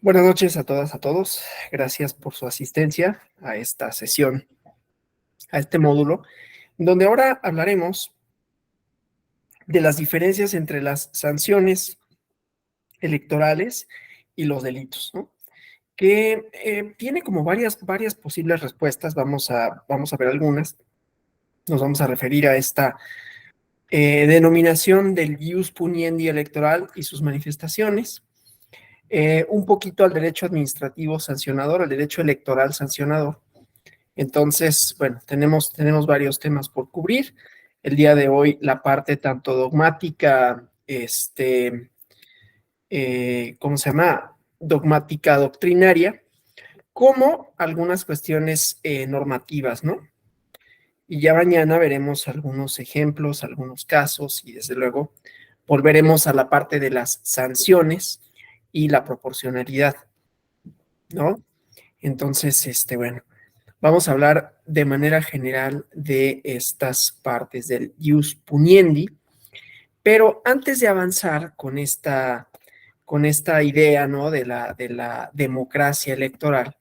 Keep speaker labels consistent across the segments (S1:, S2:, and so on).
S1: Buenas noches a todas, a todos. Gracias por su asistencia a esta sesión, a este módulo, donde ahora hablaremos de las diferencias entre las sanciones electorales y los delitos, ¿no? Que tiene como varias posibles respuestas. Vamos a ver algunas. Nos vamos a referir a esta denominación del ius puniendi electoral y sus manifestaciones. Un poquito al derecho administrativo sancionador, al derecho electoral sancionador. Entonces, bueno, tenemos varios temas por cubrir. El día de hoy la parte tanto dogmática, ¿cómo se llama? Dogmática doctrinaria, como algunas cuestiones normativas, ¿no? Y ya mañana veremos algunos ejemplos, algunos casos y desde luego volveremos a la parte de las sanciones y la proporcionalidad, ¿no? Entonces, bueno, vamos a hablar de manera general de estas partes del ius puniendi, pero antes de avanzar con esta idea, ¿no? de la democracia electoral,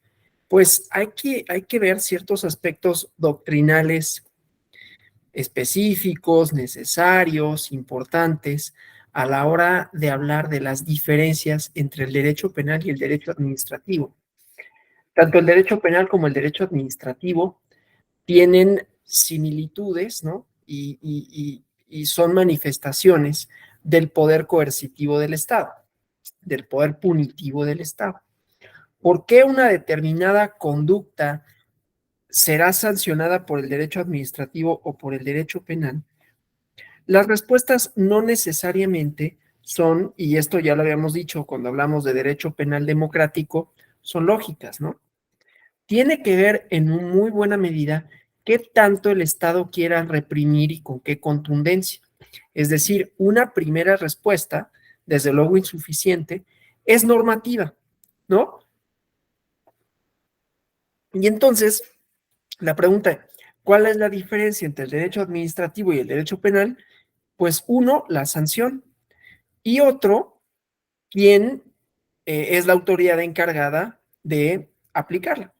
S1: pues hay que ver ciertos aspectos doctrinales específicos, necesarios, importantes, a la hora de hablar de las diferencias entre el derecho penal y el derecho administrativo. Tanto el derecho penal como el derecho administrativo tienen similitudes, ¿no? Y son manifestaciones del poder coercitivo del Estado, del poder punitivo del Estado. ¿Por qué una determinada conducta será sancionada por el derecho administrativo o por el derecho penal? Las respuestas no necesariamente son, y esto ya lo habíamos dicho cuando hablamos de derecho penal democrático, son lógicas, ¿no? Tiene que ver en muy buena medida qué tanto el Estado quiera reprimir y con qué contundencia. Es decir, una primera respuesta, desde luego insuficiente, es normativa, ¿no? Y entonces, la pregunta, ¿cuál es la diferencia entre el derecho administrativo y el derecho penal? Pues uno, la sanción, y otro, quién es la autoridad encargada de aplicarla.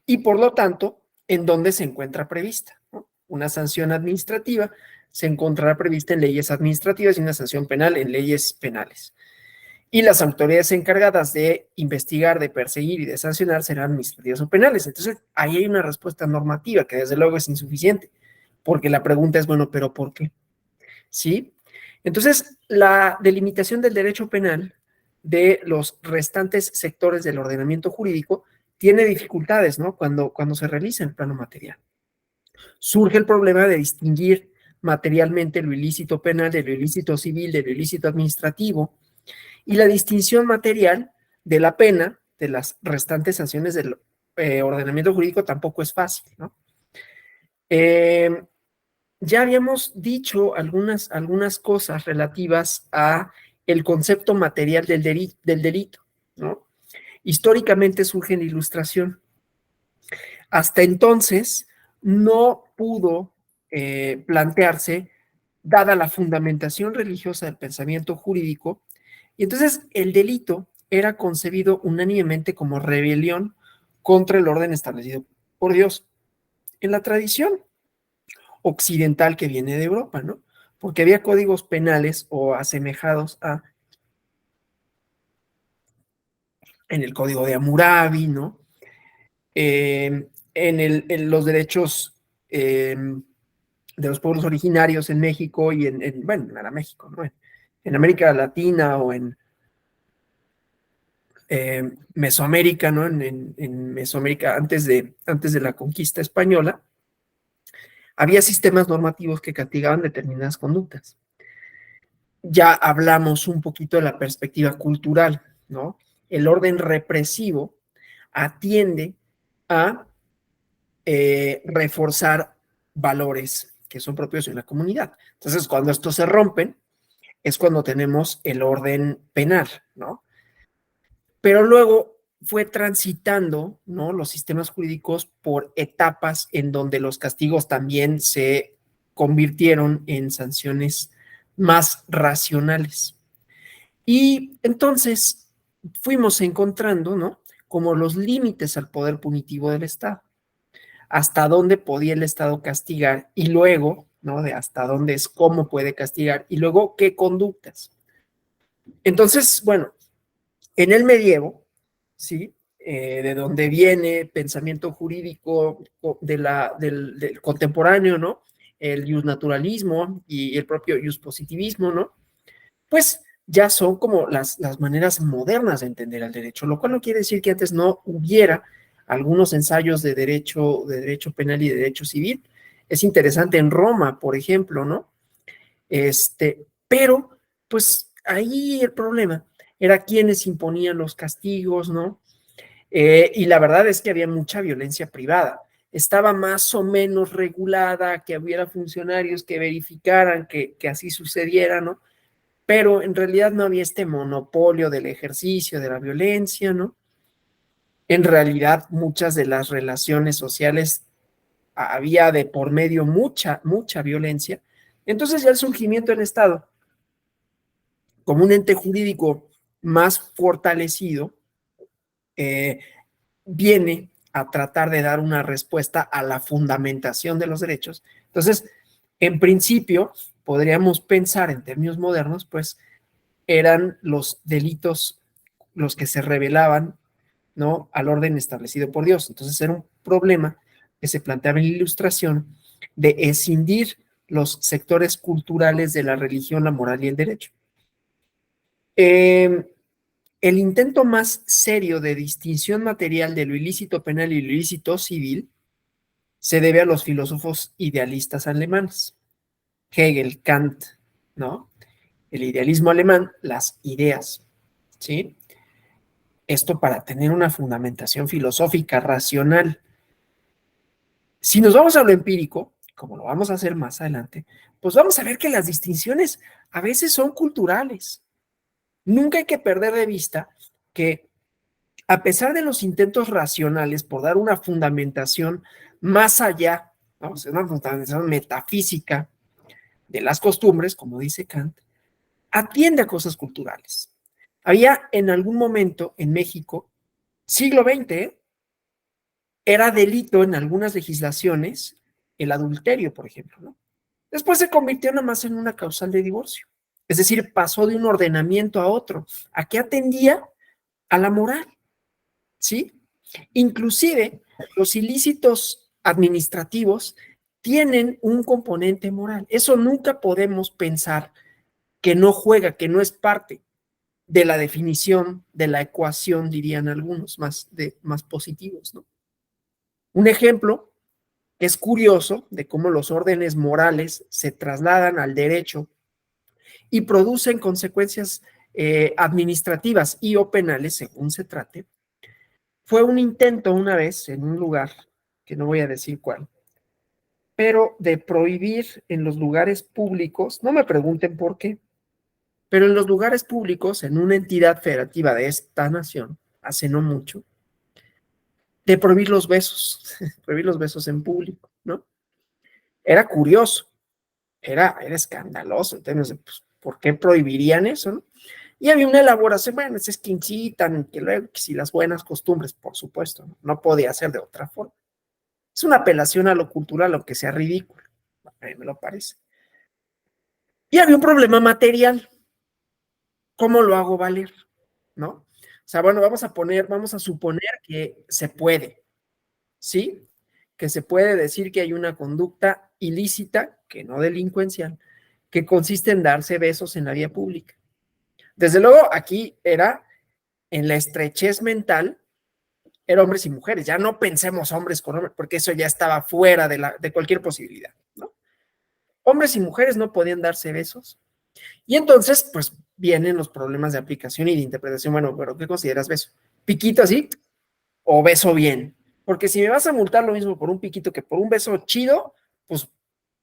S1: Y por lo tanto, en dónde se encuentra prevista, ¿no? Una sanción administrativa se encontrará prevista en leyes administrativas y una sanción penal en leyes penales. Y las autoridades encargadas de investigar, de perseguir y de sancionar serán administrativas o penales. Entonces, ahí hay una respuesta normativa que desde luego es insuficiente, porque la pregunta es, bueno, ¿pero por qué? ¿Sí? Entonces, la delimitación del derecho penal de los restantes sectores del ordenamiento jurídico tiene dificultades, ¿no? Cuando se realiza el plano material. Surge el problema de distinguir materialmente lo ilícito penal de lo ilícito civil, de lo ilícito administrativo, y la distinción material de la pena de las restantes sanciones del ordenamiento jurídico tampoco es fácil, ¿no? Ya habíamos dicho algunas cosas relativas a el concepto material del delito, ¿no? Históricamente surge en la Ilustración. Hasta entonces no pudo plantearse, dada la fundamentación religiosa del pensamiento jurídico, y entonces el delito era concebido unánimemente como rebelión contra el orden establecido por Dios. En la tradición occidental que viene de Europa, ¿no? Porque había códigos penales o asemejados a en el código de Hammurabi, ¿no? En los derechos de los pueblos originarios en México y bueno, no era México, ¿no? En América Latina o en Mesoamérica, ¿no? En Mesoamérica antes de la conquista española, había sistemas normativos que castigaban determinadas conductas. Ya hablamos un poquito de la perspectiva cultural, ¿no? El orden represivo atiende a reforzar valores que son propios de una comunidad. Entonces, cuando estos se rompen, es cuando tenemos el orden penal, ¿no? Pero luego fue transitando, ¿no? Los sistemas jurídicos por etapas en donde los castigos también se convirtieron en sanciones más racionales. Y entonces fuimos encontrando, ¿no? Como los límites al poder punitivo del Estado, hasta dónde podía el Estado castigar y luego, ¿no? De hasta dónde es cómo puede castigar y luego qué conductas. Entonces, bueno, en el medievo, ¿sí? De donde viene pensamiento jurídico del contemporáneo, ¿no? El justnaturalismo y el propio justpositivismo, ¿no? Pues ya son como las maneras modernas de entender al derecho, lo cual no quiere decir que antes no hubiera algunos ensayos de derecho penal y de derecho civil. Es interesante en Roma, por ejemplo, ¿no? Pero, pues ahí el problema era quienes imponían los castigos, ¿no? Y la verdad es que había mucha violencia privada. Estaba más o menos regulada, que hubiera funcionarios que verificaran que así sucediera, ¿no? Pero en realidad no había este monopolio del ejercicio de la violencia, ¿no? En realidad muchas de las relaciones sociales había de por medio mucha violencia. Entonces ya el surgimiento del Estado como un ente jurídico más fortalecido, eh, viene a tratar de dar una respuesta a la fundamentación de los derechos. Entonces, en principio, podríamos pensar en términos modernos, pues eran los delitos los que se revelaban, ¿no? Al orden establecido por Dios. Entonces era un problema que se planteaba en la Ilustración de escindir los sectores culturales de la religión, la moral y el derecho. El intento más serio de distinción material de lo ilícito penal y lo ilícito civil se debe a los filósofos idealistas alemanes, Hegel, Kant, ¿no? El idealismo alemán, las ideas, ¿sí? Esto para tener una fundamentación filosófica racional. Si nos vamos a lo empírico, como lo vamos a hacer más adelante, pues vamos a ver que las distinciones a veces son culturales. Nunca hay que perder de vista que a pesar de los intentos racionales por dar una fundamentación más allá, vamos a una fundamentación metafísica de las costumbres, como dice Kant, atiende a cosas culturales. Había en algún momento en México, siglo XX, era delito en algunas legislaciones el adulterio, por ejemplo, ¿no? Después se convirtió nada más en una causal de divorcio. Es decir, pasó de un ordenamiento a otro. ¿A qué atendía? A la moral, ¿sí? Inclusive los ilícitos administrativos tienen un componente moral. Eso nunca podemos pensar que no juega, que no es parte de la definición, de la ecuación, dirían algunos, más positivos, ¿no? Un ejemplo es curioso de cómo los órdenes morales se trasladan al derecho y producen consecuencias administrativas y o penales, según se trate. Fue un intento una vez en un lugar, que no voy a decir cuál, pero de prohibir en los lugares públicos, no me pregunten por qué, pero en los lugares públicos, en una entidad federativa de esta nación, hace no mucho, de prohibir los besos, prohibir los besos en público, ¿no? Era curioso, era escandaloso, entonces, pues, ¿por qué prohibirían eso, no? Y había una elaboración, bueno, es que incitan, que luego, que si las buenas costumbres, por supuesto, no podía ser de otra forma. Es una apelación a lo cultural, aunque sea ridículo, a mí me lo parece. Y había un problema material, ¿cómo lo hago valer? ¿No? O sea, bueno, vamos a suponer que se puede, ¿sí? Que se puede decir que hay una conducta ilícita, que no delincuencial, que consiste en darse besos en la vía pública. Desde luego, aquí era en la estrechez mental, era hombres y mujeres, ya no pensemos hombres con hombres, porque eso ya estaba fuera de cualquier posibilidad, ¿no? Hombres y mujeres no podían darse besos. Y entonces, pues vienen los problemas de aplicación y de interpretación. Bueno, pero ¿qué consideras beso? ¿Piquito así o beso bien? Porque si me vas a multar lo mismo por un piquito que por un beso chido, pues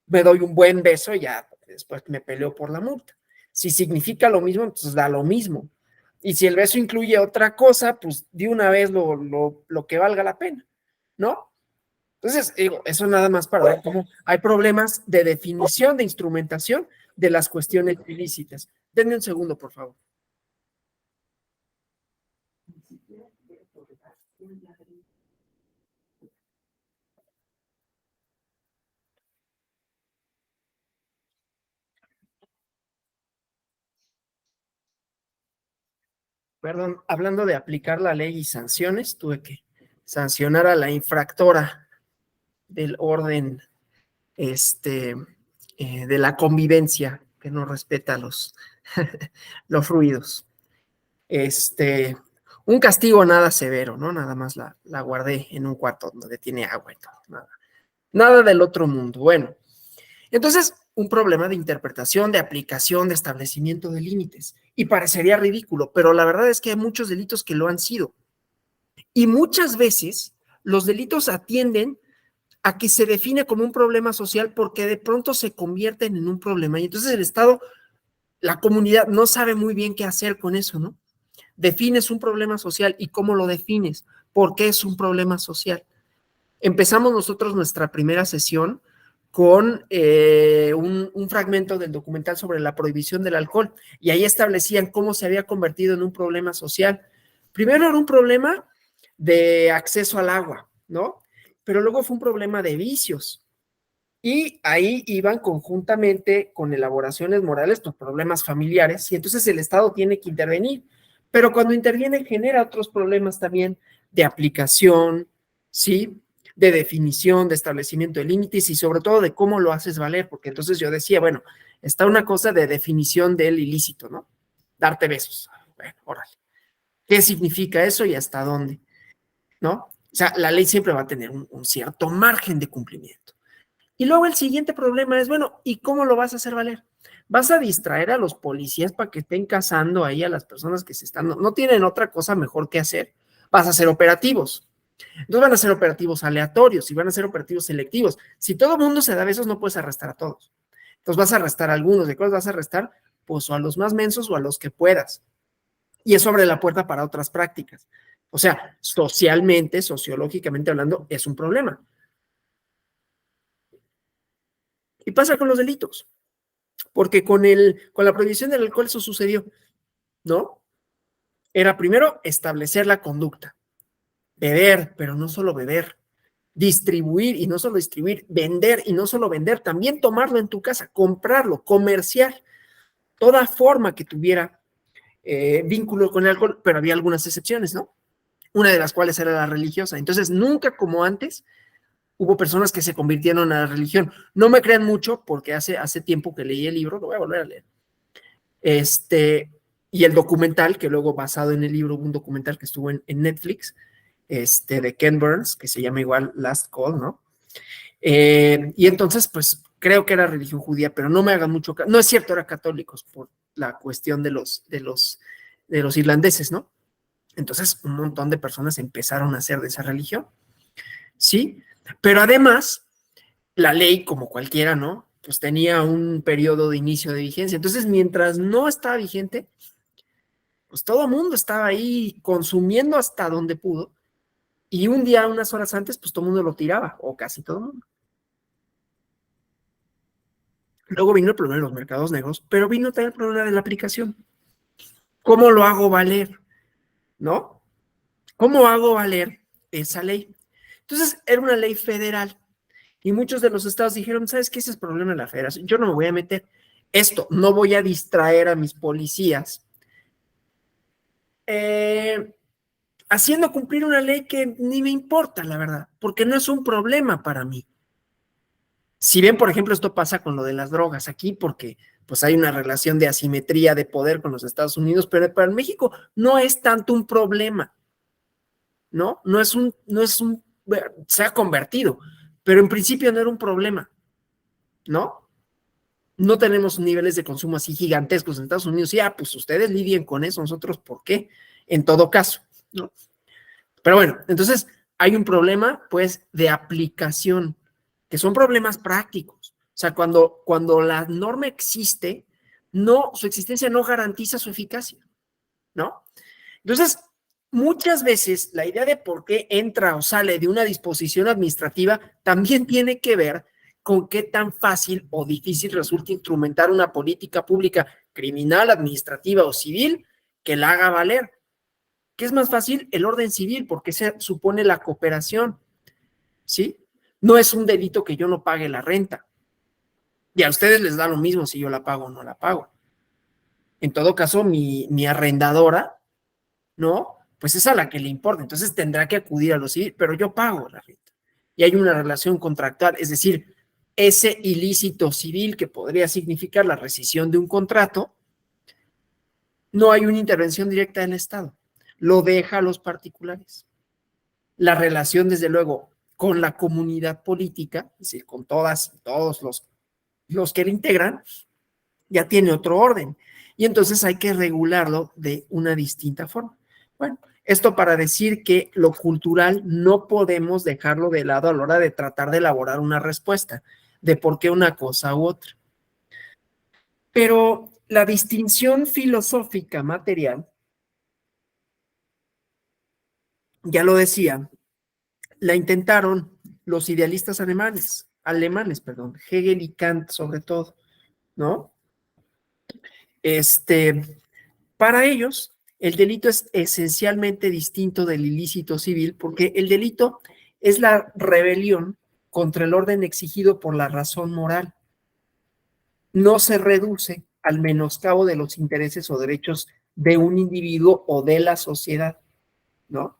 S1: me doy un buen beso y ya después me peleo por la multa. Si significa lo mismo, entonces da lo mismo. Y si el beso incluye otra cosa, pues de una vez lo que valga la pena, ¿no? Entonces, digo, eso nada más para ver cómo hay problemas de definición, de instrumentación de las cuestiones ilícitas. Denme un segundo, por favor. Perdón, hablando de aplicar la ley y sanciones, tuve que sancionar a la infractora del orden, de la convivencia, que no respeta los ruidos. Un castigo nada severo, ¿no? Nada más la guardé en un cuarto donde tiene agua y todo, nada del otro mundo. Bueno, entonces, un problema de interpretación, de aplicación, de establecimiento de límites. Y parecería ridículo, pero la verdad es que hay muchos delitos que lo han sido. Y muchas veces los delitos atienden a que se define como un problema social porque de pronto se convierten en un problema. Y entonces el Estado, la comunidad no sabe muy bien qué hacer con eso, ¿no? Defines un problema social y cómo lo defines, por qué es un problema social. Empezamos nosotros nuestra primera sesión con un fragmento del documental sobre la prohibición del alcohol y ahí establecían cómo se había convertido en un problema social. Primero era un problema de acceso al agua, ¿no? Pero luego fue un problema de vicios y ahí iban conjuntamente con elaboraciones morales, pues problemas familiares y entonces el Estado tiene que intervenir, pero cuando interviene genera otros problemas también de aplicación, ¿sí? De definición, de establecimiento de límites y sobre todo de cómo lo haces valer, porque entonces yo decía, bueno, está una cosa de definición del ilícito, ¿no? Darte besos. Bueno, órale. ¿Qué significa eso y hasta dónde? ¿No? O sea, la ley siempre va a tener un cierto margen de cumplimiento. Y luego el siguiente problema es, bueno, ¿y cómo lo vas a hacer valer? ¿Vas a distraer a los policías para que estén cazando ahí a las personas que se están, no tienen otra cosa mejor que hacer? Vas a hacer operativos. Entonces van a ser operativos aleatorios y van a ser operativos selectivos. Si todo el mundo se da besos, no puedes arrestar a todos. Entonces vas a arrestar a algunos. ¿De cuáles vas a arrestar? Pues o a los más mensos o a los que puedas. Y eso abre la puerta para otras prácticas. O sea, socialmente, sociológicamente hablando, es un problema. Y pasa con los delitos. Porque con la prohibición del alcohol eso sucedió, ¿no? Era primero establecer la conducta, beber, pero no solo beber, distribuir y no solo distribuir, vender y no solo vender, también tomarlo en tu casa, comprarlo, comerciar, toda forma que tuviera vínculo con el alcohol, pero había algunas excepciones, ¿no? Una de las cuales era la religiosa. Entonces, nunca como antes hubo personas que se convirtieron a la religión. No me crean mucho porque hace tiempo que leí el libro, lo voy a volver a leer. Y el documental, que luego basado en el libro, un documental que estuvo en Netflix, de Ken Burns, que se llama igual Last Call, ¿no? Y entonces, pues, creo que era religión judía, pero no me hagan mucho caso. No es cierto, eran católicos por la cuestión de los irlandeses, ¿no? Entonces, un montón de personas empezaron a hacer de esa religión, ¿sí? Pero además, la ley, como cualquiera, ¿no? Pues tenía un periodo de inicio de vigencia. Entonces, mientras no estaba vigente, pues todo el mundo estaba ahí consumiendo hasta donde pudo. Y un día, unas horas antes, pues todo el mundo lo tiraba, o casi todo el mundo. Luego vino el problema de los mercados negros, pero vino también el problema de la aplicación. ¿Cómo lo hago valer? ¿No? ¿Cómo hago valer esa ley? Entonces, era una ley federal. Y muchos de los estados dijeron, ¿sabes qué? Ese es el problema de la federación. Yo no me voy a meter. Esto, no voy a distraer a mis policías haciendo cumplir una ley que ni me importa, la verdad, porque no es un problema para mí. Si bien, por ejemplo, esto pasa con lo de las drogas aquí, porque pues hay una relación de asimetría de poder con los Estados Unidos, pero para México no es tanto un problema, ¿no? Se ha convertido, pero en principio no era un problema, ¿no? No tenemos niveles de consumo así gigantescos en Estados Unidos, y pues ustedes lidien con eso, nosotros, ¿por qué? En todo caso, ¿no? Pero bueno, entonces hay un problema, pues, de aplicación, que son problemas prácticos. O sea, cuando la norma existe, su existencia no garantiza su eficacia, ¿no? Entonces, muchas veces la idea de por qué entra o sale de una disposición administrativa también tiene que ver con qué tan fácil o difícil resulta instrumentar una política pública criminal, administrativa o civil que la haga valer. ¿Qué es más fácil? El orden civil, porque se supone la cooperación, ¿sí? No es un delito que yo no pague la renta. Y a ustedes les da lo mismo si yo la pago o no la pago. En todo caso, mi arrendadora, ¿no? Pues es a la que le importa. Entonces tendrá que acudir a lo civil, pero yo pago la renta. Y hay una relación contractual, es decir, ese ilícito civil que podría significar la rescisión de un contrato, no hay una intervención directa del Estado. Lo deja a los particulares. La relación, desde luego, con la comunidad política, es decir, con todas y todos los que la integran, ya tiene otro orden. Y entonces hay que regularlo de una distinta forma. Bueno, esto para decir que lo cultural no podemos dejarlo de lado a la hora de tratar de elaborar una respuesta de por qué una cosa u otra. Pero la distinción filosófica material, ya lo decía, la intentaron los idealistas alemanes, Hegel y Kant sobre todo, ¿no? Para ellos, el delito es esencialmente distinto del ilícito civil porque el delito es la rebelión contra el orden exigido por la razón moral. No se reduce al menoscabo de los intereses o derechos de un individuo o de la sociedad, ¿no?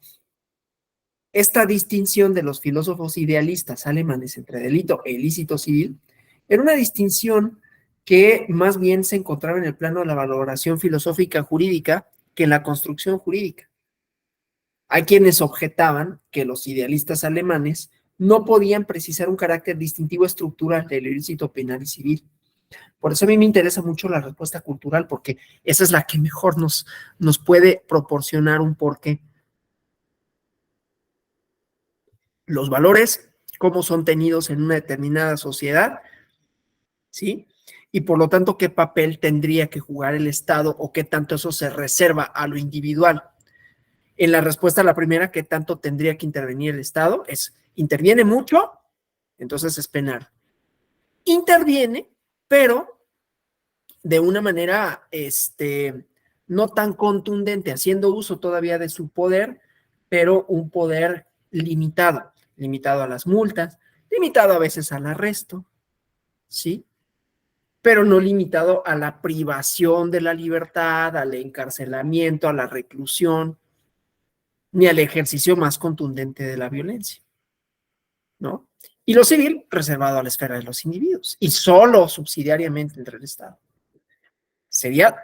S1: Esta distinción de los filósofos idealistas alemanes entre delito e ilícito civil era una distinción que más bien se encontraba en el plano de la valoración filosófica jurídica que en la construcción jurídica. Hay quienes objetaban que los idealistas alemanes no podían precisar un carácter distintivo estructural del ilícito penal y civil. Por eso a mí me interesa mucho la respuesta cultural, porque esa es la que mejor nos puede proporcionar un porqué. Los valores, cómo son tenidos en una determinada sociedad, ¿sí? Y por lo tanto, qué papel tendría que jugar el Estado o qué tanto eso se reserva a lo individual. En la respuesta a la primera, qué tanto tendría que intervenir el Estado, interviene mucho, entonces es penal. Interviene, pero de una manera no tan contundente, haciendo uso todavía de su poder, pero un poder limitado a las multas, limitado a veces al arresto, ¿sí? Pero no limitado a la privación de la libertad, al encarcelamiento, a la reclusión, ni al ejercicio más contundente de la violencia, ¿no? Y lo civil reservado a la esfera de los individuos y solo subsidiariamente entre el Estado.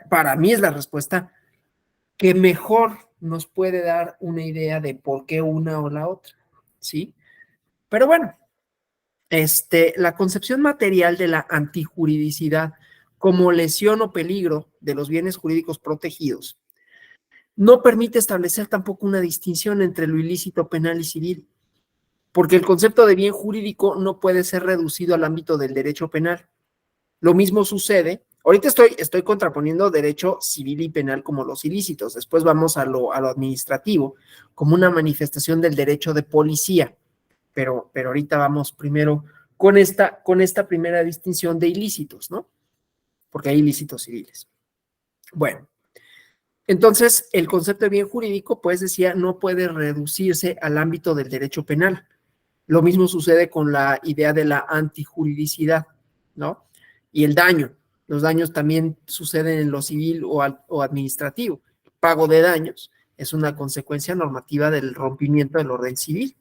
S1: Para mí es la respuesta que mejor nos puede dar una idea de por qué una o la otra, ¿sí? Pero bueno, la concepción material de la antijuridicidad como lesión o peligro de los bienes jurídicos protegidos no permite establecer tampoco una distinción entre lo ilícito penal y civil, porque el concepto de bien jurídico no puede ser reducido al ámbito del derecho penal. Lo mismo sucede, ahorita estoy contraponiendo derecho civil y penal como los ilícitos, después vamos a lo administrativo, como una manifestación del derecho de policía, pero ahorita vamos primero con esta primera distinción de ilícitos, ¿no? Porque hay ilícitos civiles. Bueno, entonces el concepto de bien jurídico, pues decía, no puede reducirse al ámbito del derecho penal. Lo mismo sucede con la idea de la antijuridicidad, ¿no? Y el daño. Los daños también suceden en lo civil o administrativo. El pago de daños es una consecuencia normativa del rompimiento del orden civil.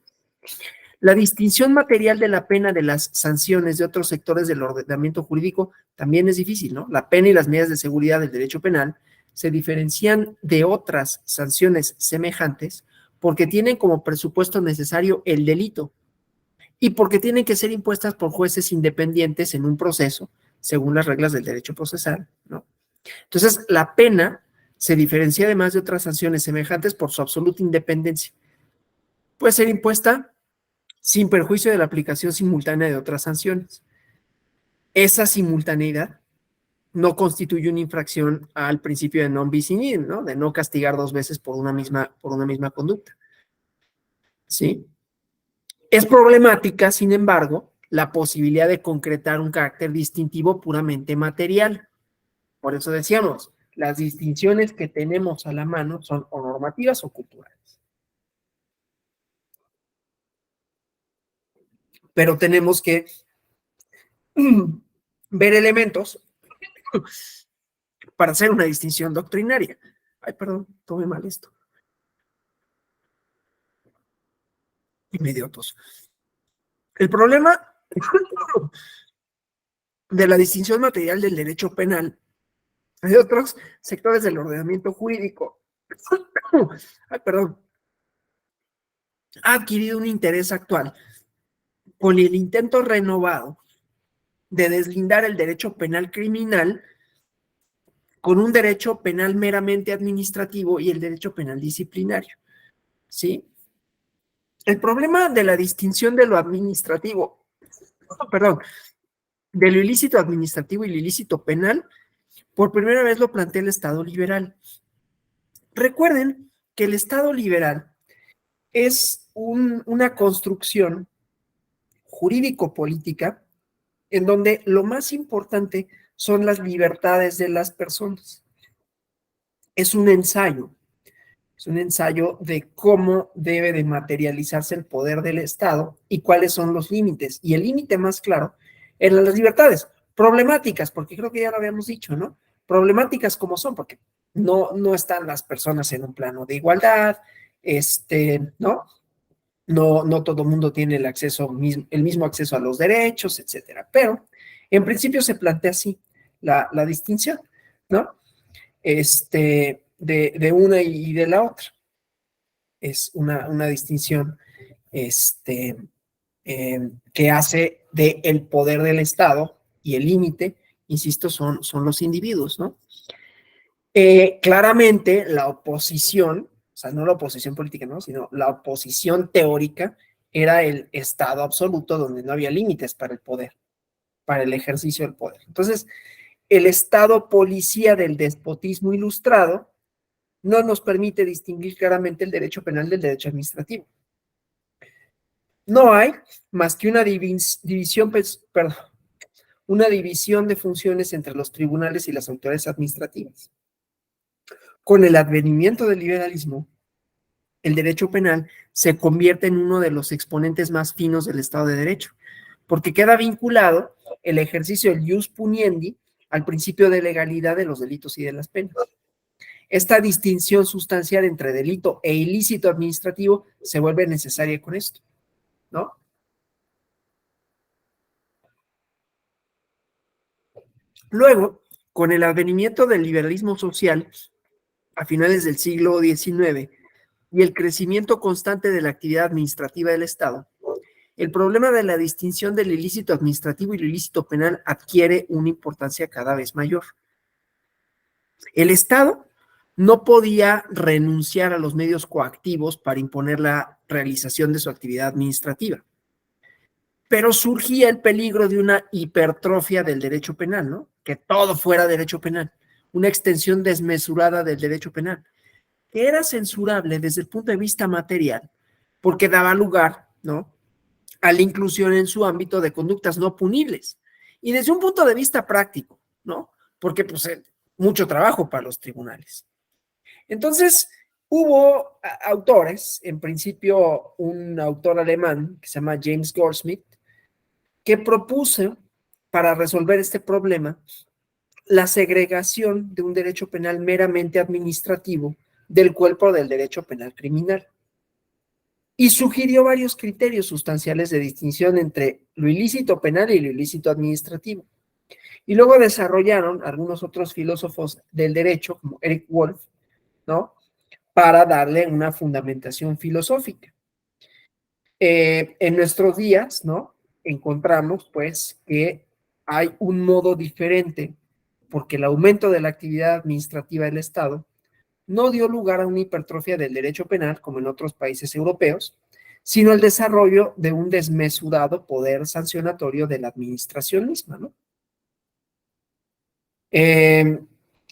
S1: La distinción material de la pena de las sanciones de otros sectores del ordenamiento jurídico también es difícil, ¿no? La pena y las medidas de seguridad del derecho penal se diferencian de otras sanciones semejantes porque tienen como presupuesto necesario el delito y porque tienen que ser impuestas por jueces independientes en un proceso según las reglas del derecho procesal, ¿no? Entonces, la pena se diferencia además de otras sanciones semejantes por su absoluta independencia. Puede ser impuesta sin perjuicio de la aplicación simultánea de otras sanciones. Esa simultaneidad no constituye una infracción al principio de non bis in idem, ¿no? De no castigar dos veces por una misma conducta. ¿Sí? Es problemática, sin embargo, la posibilidad de concretar un carácter distintivo puramente material. Por eso decíamos, las distinciones que tenemos a la mano son o normativas o culturales. Pero tenemos que ver elementos para hacer una distinción doctrinaria. Ay, perdón, tomé mal esto. Y me dio tos. El problema de la distinción material del derecho penal de otros sectores del ordenamiento jurídico, ay, perdón, ha adquirido un interés actual con el intento renovado de deslindar el derecho penal criminal con un derecho penal meramente administrativo y el derecho penal disciplinario, ¿sí? El problema de la distinción de lo administrativo, perdón, de lo ilícito administrativo y lo ilícito penal, por primera vez lo plantea el Estado liberal. Recuerden que el Estado liberal es una construcción jurídico-política en donde lo más importante son las libertades de las personas. Es un ensayo de cómo debe de materializarse el poder del Estado y cuáles son los límites. Y el límite más claro eran las libertades problemáticas, porque creo que ya lo habíamos dicho, ¿no? Problemáticas como son, porque no están las personas en un plano de igualdad, ¿no? No todo el mundo tiene el mismo acceso a los derechos, etcétera. Pero en principio se plantea así la distinción, ¿no? De una y de la otra. Es una distinción que hace de el poder del Estado y el límite, insisto, son los individuos, ¿no? Claramente la oposición, o sea, no la oposición política, ¿no? Sino la oposición teórica era el Estado absoluto donde no había límites para el poder, para el ejercicio del poder. Entonces, el Estado policía del despotismo ilustrado no nos permite distinguir claramente el derecho penal del derecho administrativo. No hay más que una división, perdón, una división de funciones entre los tribunales y las autoridades administrativas. Con el advenimiento del liberalismo, el derecho penal se convierte en uno de los exponentes más finos del Estado de Derecho, porque queda vinculado el ejercicio del ius puniendi al principio de legalidad de los delitos y de las penas. Esta distinción sustancial entre delito e ilícito administrativo se vuelve necesaria con esto, ¿no? Luego, con el advenimiento del liberalismo social a finales del siglo XIX y el crecimiento constante de la actividad administrativa del Estado, el problema de la distinción del ilícito administrativo y el ilícito penal adquiere una importancia cada vez mayor. El Estado no podía renunciar a los medios coactivos para imponer la realización de su actividad administrativa, pero surgía el peligro de una hipertrofia del derecho penal, ¿no? Que todo fuera derecho penal, una extensión desmesurada del derecho penal, que era censurable desde el punto de vista material, porque daba lugar, ¿no?, a la inclusión en su ámbito de conductas no punibles. Y desde un punto de vista práctico, ¿no? Porque pues mucho trabajo para los tribunales. Entonces, hubo autores, en principio un autor alemán que se llama James Goldsmith, que propuso para resolver este problema la segregación de un derecho penal meramente administrativo del cuerpo del derecho penal criminal. Y sugirió varios criterios sustanciales de distinción entre lo ilícito penal y lo ilícito administrativo. Y luego desarrollaron algunos otros filósofos del derecho, como Eric Wolff, ¿no?, para darle una fundamentación filosófica. En nuestros días, ¿no?, encontramos, pues, que hay un modo diferente, porque el aumento de la actividad administrativa del Estado no dio lugar a una hipertrofia del derecho penal, como en otros países europeos, sino el desarrollo de un desmesurado poder sancionatorio de la administración misma, ¿no?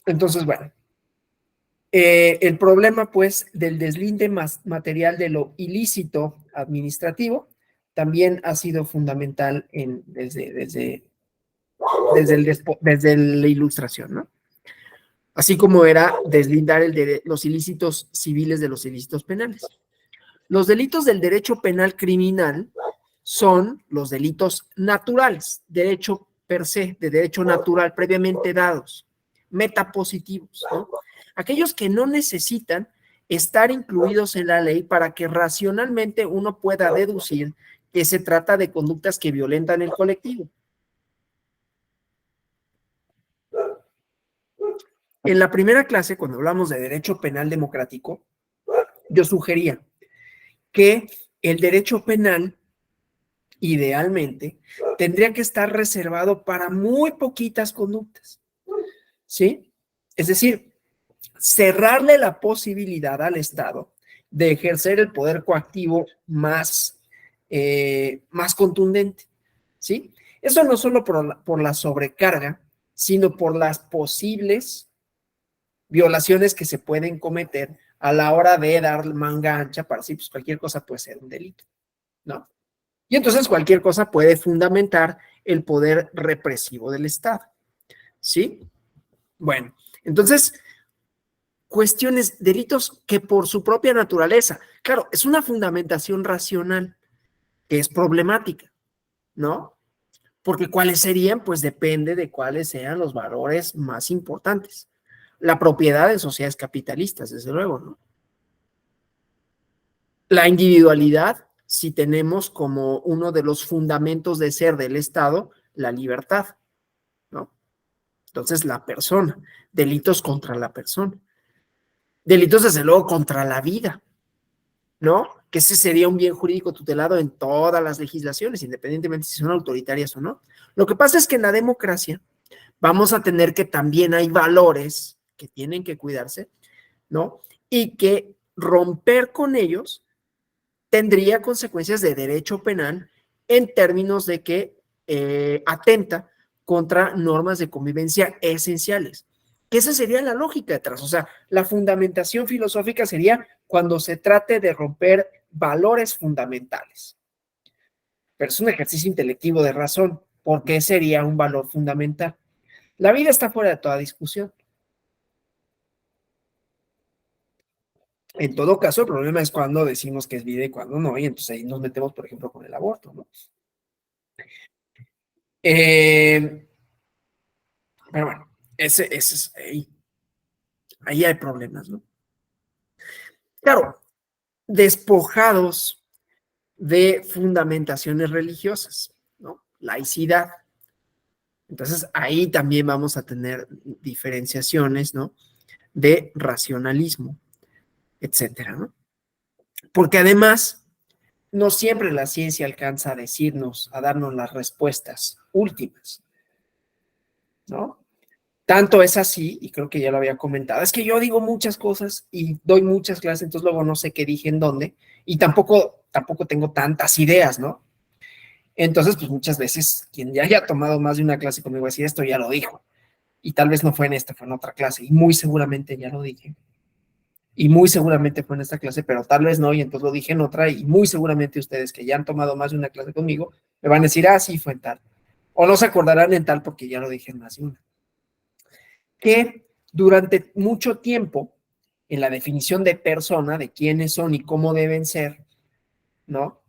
S1: Entonces, bueno, el problema, pues, del deslinde material de lo ilícito administrativo también ha sido fundamental desde la ilustración, ¿no? así como era deslindar los ilícitos civiles de los ilícitos penales. Los delitos del derecho penal criminal son los delitos naturales, derecho per se, de derecho natural previamente dados, metapositivos, ¿no? Aquellos que no necesitan estar incluidos en la ley para que racionalmente uno pueda deducir que se trata de conductas que violentan el colectivo. En la primera clase, cuando hablamos de derecho penal democrático, yo sugería que el derecho penal, idealmente, tendría que estar reservado para muy poquitas conductas, ¿sí? Es decir, cerrarle la posibilidad al Estado de ejercer el poder coactivo más contundente, ¿sí? Eso no solo por la sobrecarga, sino por las posibles violaciones que se pueden cometer a la hora de dar manga ancha para sí, pues cualquier cosa puede ser un delito, ¿no? Y entonces cualquier cosa puede fundamentar el poder represivo del Estado, ¿sí? Bueno, entonces, cuestiones, delitos que por su propia naturaleza, claro, es una fundamentación racional que es problemática, ¿no? Porque cuáles serían, pues depende de cuáles sean los valores más importantes. La propiedad en sociedades capitalistas, desde luego, ¿no? La individualidad, si tenemos como uno de los fundamentos de ser del Estado la libertad, ¿no? Entonces, la persona, delitos contra la persona, delitos desde luego contra la vida, ¿no? Que ese sería un bien jurídico tutelado en todas las legislaciones, independientemente si son autoritarias o no. Lo que pasa es que en la democracia vamos a tener que también hay valores que tienen que cuidarse, ¿no? Y que romper con ellos tendría consecuencias de derecho penal en términos de que atenta contra normas de convivencia esenciales. Que esa sería la lógica detrás. O sea, la fundamentación filosófica sería cuando se trate de romper valores fundamentales. Pero es un ejercicio intelectivo de razón. ¿Por qué sería un valor fundamental? La vida está fuera de toda discusión. En todo caso, el problema es cuando decimos que es vida y cuando no, y entonces ahí nos metemos, por ejemplo, con el aborto, ¿no? Pero bueno, ahí hay problemas, ¿no? Claro, despojados de fundamentaciones religiosas, ¿no? Laicidad. Entonces, ahí también vamos a tener diferenciaciones, ¿no? De racionalismo, etcétera, ¿no? Porque además, no siempre la ciencia alcanza a decirnos, a darnos las respuestas últimas, ¿no? Tanto es así, y creo que ya lo había comentado, es que yo digo muchas cosas y doy muchas clases, entonces luego no sé qué dije en dónde, y tampoco tengo tantas ideas, ¿no? Entonces, pues muchas veces quien ya haya tomado más de una clase conmigo va a decir, esto ya lo dijo, y tal vez no fue en esta, fue en otra clase, y muy seguramente ya lo dije, y muy seguramente fue en esta clase, pero tal vez no, y entonces lo dije en otra, y muy seguramente ustedes que ya han tomado más de una clase conmigo, me van a decir, ah, sí, fue en tal, o no se acordarán en tal porque ya lo dije en más de una. Que durante mucho tiempo, en la definición de persona, de quiénes son y cómo deben ser, ¿no?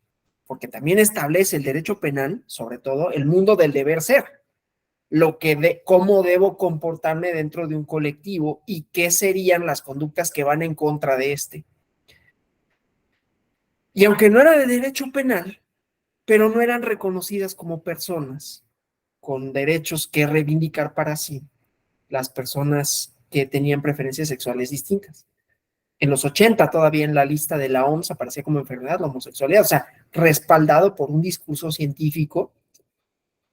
S1: Porque también establece el derecho penal, sobre todo, el mundo del deber ser, cómo debo comportarme dentro de un colectivo y qué serían las conductas que van en contra de este. Y aunque no era de derecho penal, pero no eran reconocidas como personas con derechos que reivindicar para sí las personas que tenían preferencias sexuales distintas. En los 80 todavía en la lista de la OMS aparecía como enfermedad la homosexualidad, o sea, respaldado por un discurso científico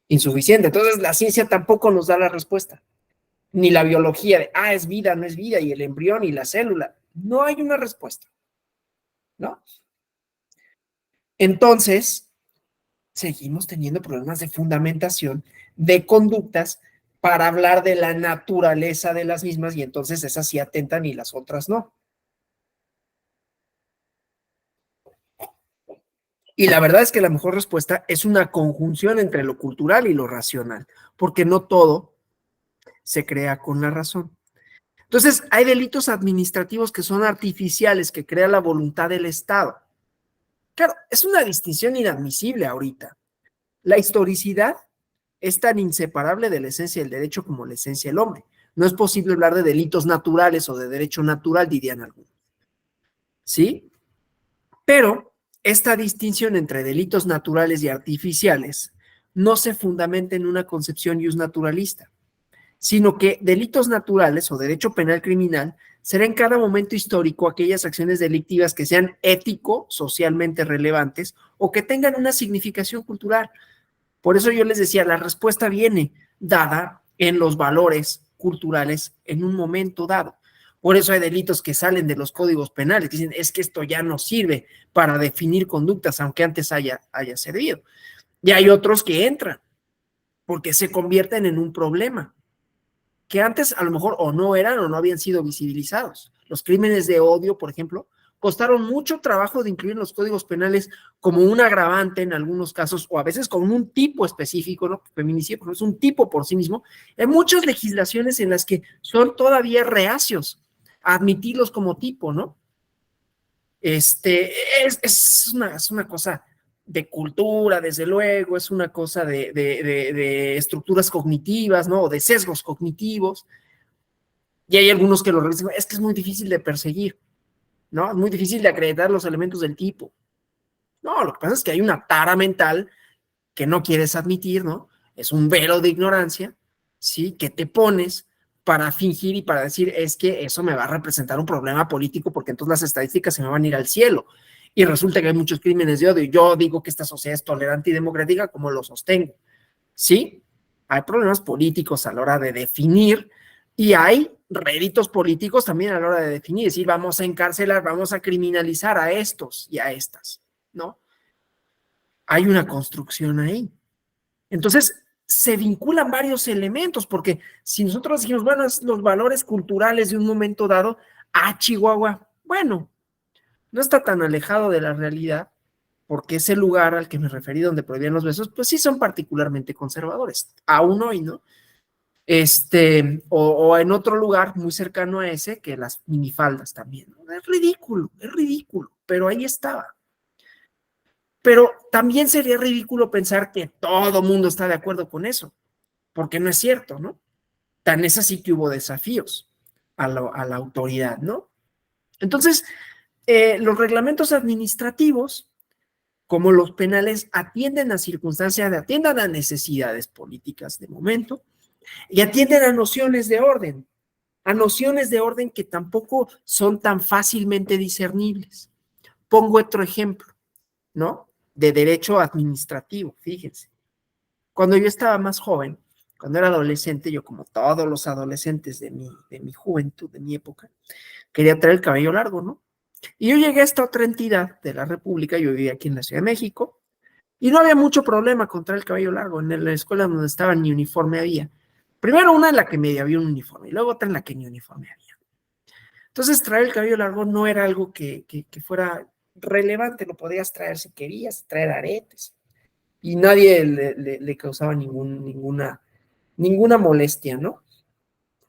S1: insuficiente. Entonces la ciencia tampoco nos da la respuesta, ni la biología de, es vida, no es vida, y el embrión y la célula. No hay una respuesta, ¿no? Entonces, seguimos teniendo problemas de fundamentación de conductas para hablar de la naturaleza de las mismas y entonces esas sí atentan y las otras no. Y la verdad es que la mejor respuesta es una conjunción entre lo cultural y lo racional, porque no todo se crea con la razón. Entonces, hay delitos administrativos que son artificiales, que crea la voluntad del Estado. Claro, es una distinción inadmisible ahorita. La historicidad es tan inseparable de la esencia del derecho como la esencia del hombre. No es posible hablar de delitos naturales o de derecho natural, dirían algunos. ¿Sí? Pero esta distinción entre delitos naturales y artificiales no se fundamenta en una concepción naturalista, sino que delitos naturales o derecho penal criminal será en cada momento histórico aquellas acciones delictivas que sean ético, socialmente relevantes o que tengan una significación cultural. Por eso yo les decía, la respuesta viene dada en los valores culturales en un momento dado. Por eso hay delitos que salen de los códigos penales, que dicen, es que esto ya no sirve para definir conductas, aunque antes haya servido. Y hay otros que entran, porque se convierten en un problema, que antes a lo mejor o no eran o no habían sido visibilizados. Los crímenes de odio, por ejemplo, costaron mucho trabajo de incluir en los códigos penales como un agravante en algunos casos, o a veces con un tipo específico, ¿no? Feminicidio, porque es un tipo por sí mismo. Hay muchas legislaciones en las que son todavía reacios a admitirlos como tipo, ¿no? Es una cosa de cultura, desde luego, es una cosa de estructuras cognitivas, ¿no? O de sesgos cognitivos. Y hay algunos que lo revisan, es que es muy difícil de perseguir, ¿no? Es muy difícil de acreditar los elementos del tipo. No, lo que pasa es que hay una tara mental que no quieres admitir, ¿no? Es un velo de ignorancia, ¿sí? Que te pones para fingir y para decir, es que eso me va a representar un problema político porque entonces las estadísticas se me van a ir al cielo. Y resulta que hay muchos crímenes de odio. Yo digo que esta sociedad es tolerante y democrática como lo sostengo, ¿sí? Hay problemas políticos a la hora de definir y hay réditos políticos también a la hora de definir, es decir, vamos a encarcelar, vamos a criminalizar a estos y a estas, ¿no? Hay una construcción ahí. Entonces, se vinculan varios elementos, porque si nosotros dijimos, bueno, es los valores culturales de un momento dado, Chihuahua, bueno, no está tan alejado de la realidad, porque ese lugar al que me referí, donde prohibían los besos, pues sí son particularmente conservadores, aún hoy, ¿no? O en otro lugar muy cercano a ese, que las minifaldas también, ¿no? Es ridículo, pero ahí estaba. Pero también sería ridículo pensar que todo mundo está de acuerdo con eso, porque no es cierto, ¿no? Tan es así que hubo desafíos a la autoridad, ¿no? Entonces, los reglamentos administrativos, como los penales, atienden a circunstancias, atienden a necesidades políticas de momento y atienden a nociones de orden que tampoco son tan fácilmente discernibles. Pongo otro ejemplo, ¿no? De derecho administrativo, fíjense. Cuando yo estaba más joven, cuando era adolescente, yo como todos los adolescentes de mi juventud, de mi época, quería traer el cabello largo, ¿no? Y yo llegué a esta otra entidad de la República, yo vivía aquí en la Ciudad de México, y no había mucho problema con traer el cabello largo. En la escuela donde estaba ni uniforme había. Primero una en la que medio había un uniforme, y luego otra en la que ni uniforme había. Entonces traer el cabello largo no era algo que fuera relevante, lo podías traer si querías, traer aretes, y nadie le causaba ninguna molestia, ¿no?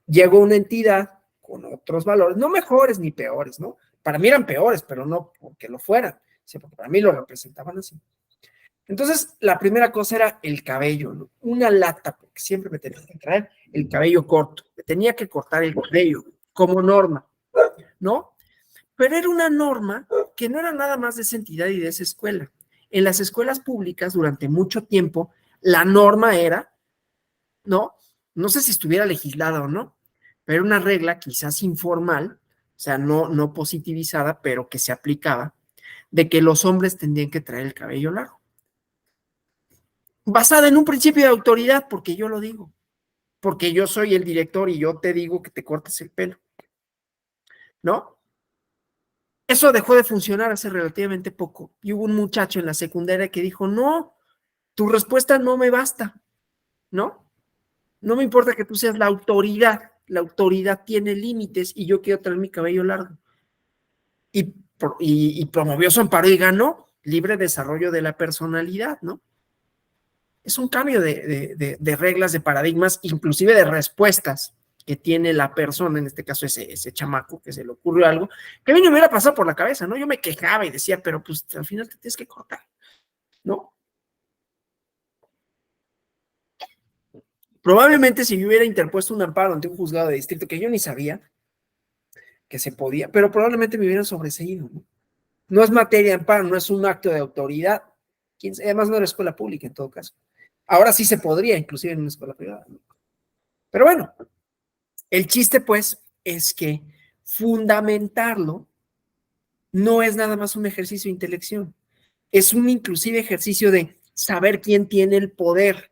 S1: Llegó una entidad con otros valores, no mejores ni peores, ¿no? Para mí eran peores, pero no porque lo fueran, sino porque para mí lo representaban así. Entonces, la primera cosa era el cabello, ¿no? Una lata, porque siempre me tenía que traer el cabello corto, me tenía que cortar el cabello como norma, ¿no? Pero era una norma que no era nada más de esa entidad y de esa escuela. En las escuelas públicas, durante mucho tiempo, la norma era, ¿no? No sé si estuviera legislada o no, pero era una regla quizás informal, o sea, no positivizada, pero que se aplicaba, de que los hombres tendrían que traer el cabello largo. Basada en un principio de autoridad, porque yo lo digo, porque yo soy el director y yo te digo que te cortes el pelo, ¿no? Eso dejó de funcionar hace relativamente poco y hubo un muchacho en la secundaria que dijo, no, tu respuesta no me basta, ¿no? No me importa que tú seas la autoridad tiene límites y yo quiero traer mi cabello largo. Y promovió su amparo y ganó libre desarrollo de la personalidad, ¿no? Es un cambio de reglas, de paradigmas, inclusive de respuestas que tiene la persona, en este caso ese chamaco, que se le ocurrió algo, que a mí no me hubiera pasado por la cabeza, ¿no? Yo me quejaba y decía, pero pues al final te tienes que cortar, ¿no? Probablemente si yo hubiera interpuesto un amparo ante un juzgado de distrito que yo ni sabía que se podía, pero probablemente me hubieran sobreseído, ¿no? No es materia de amparo, no es un acto de autoridad, además no era escuela pública en todo caso. Ahora sí se podría, inclusive en una escuela privada, ¿no? Pero bueno, el chiste pues es que fundamentarlo no es nada más un ejercicio de intelección, es un inclusive ejercicio de saber quién tiene el poder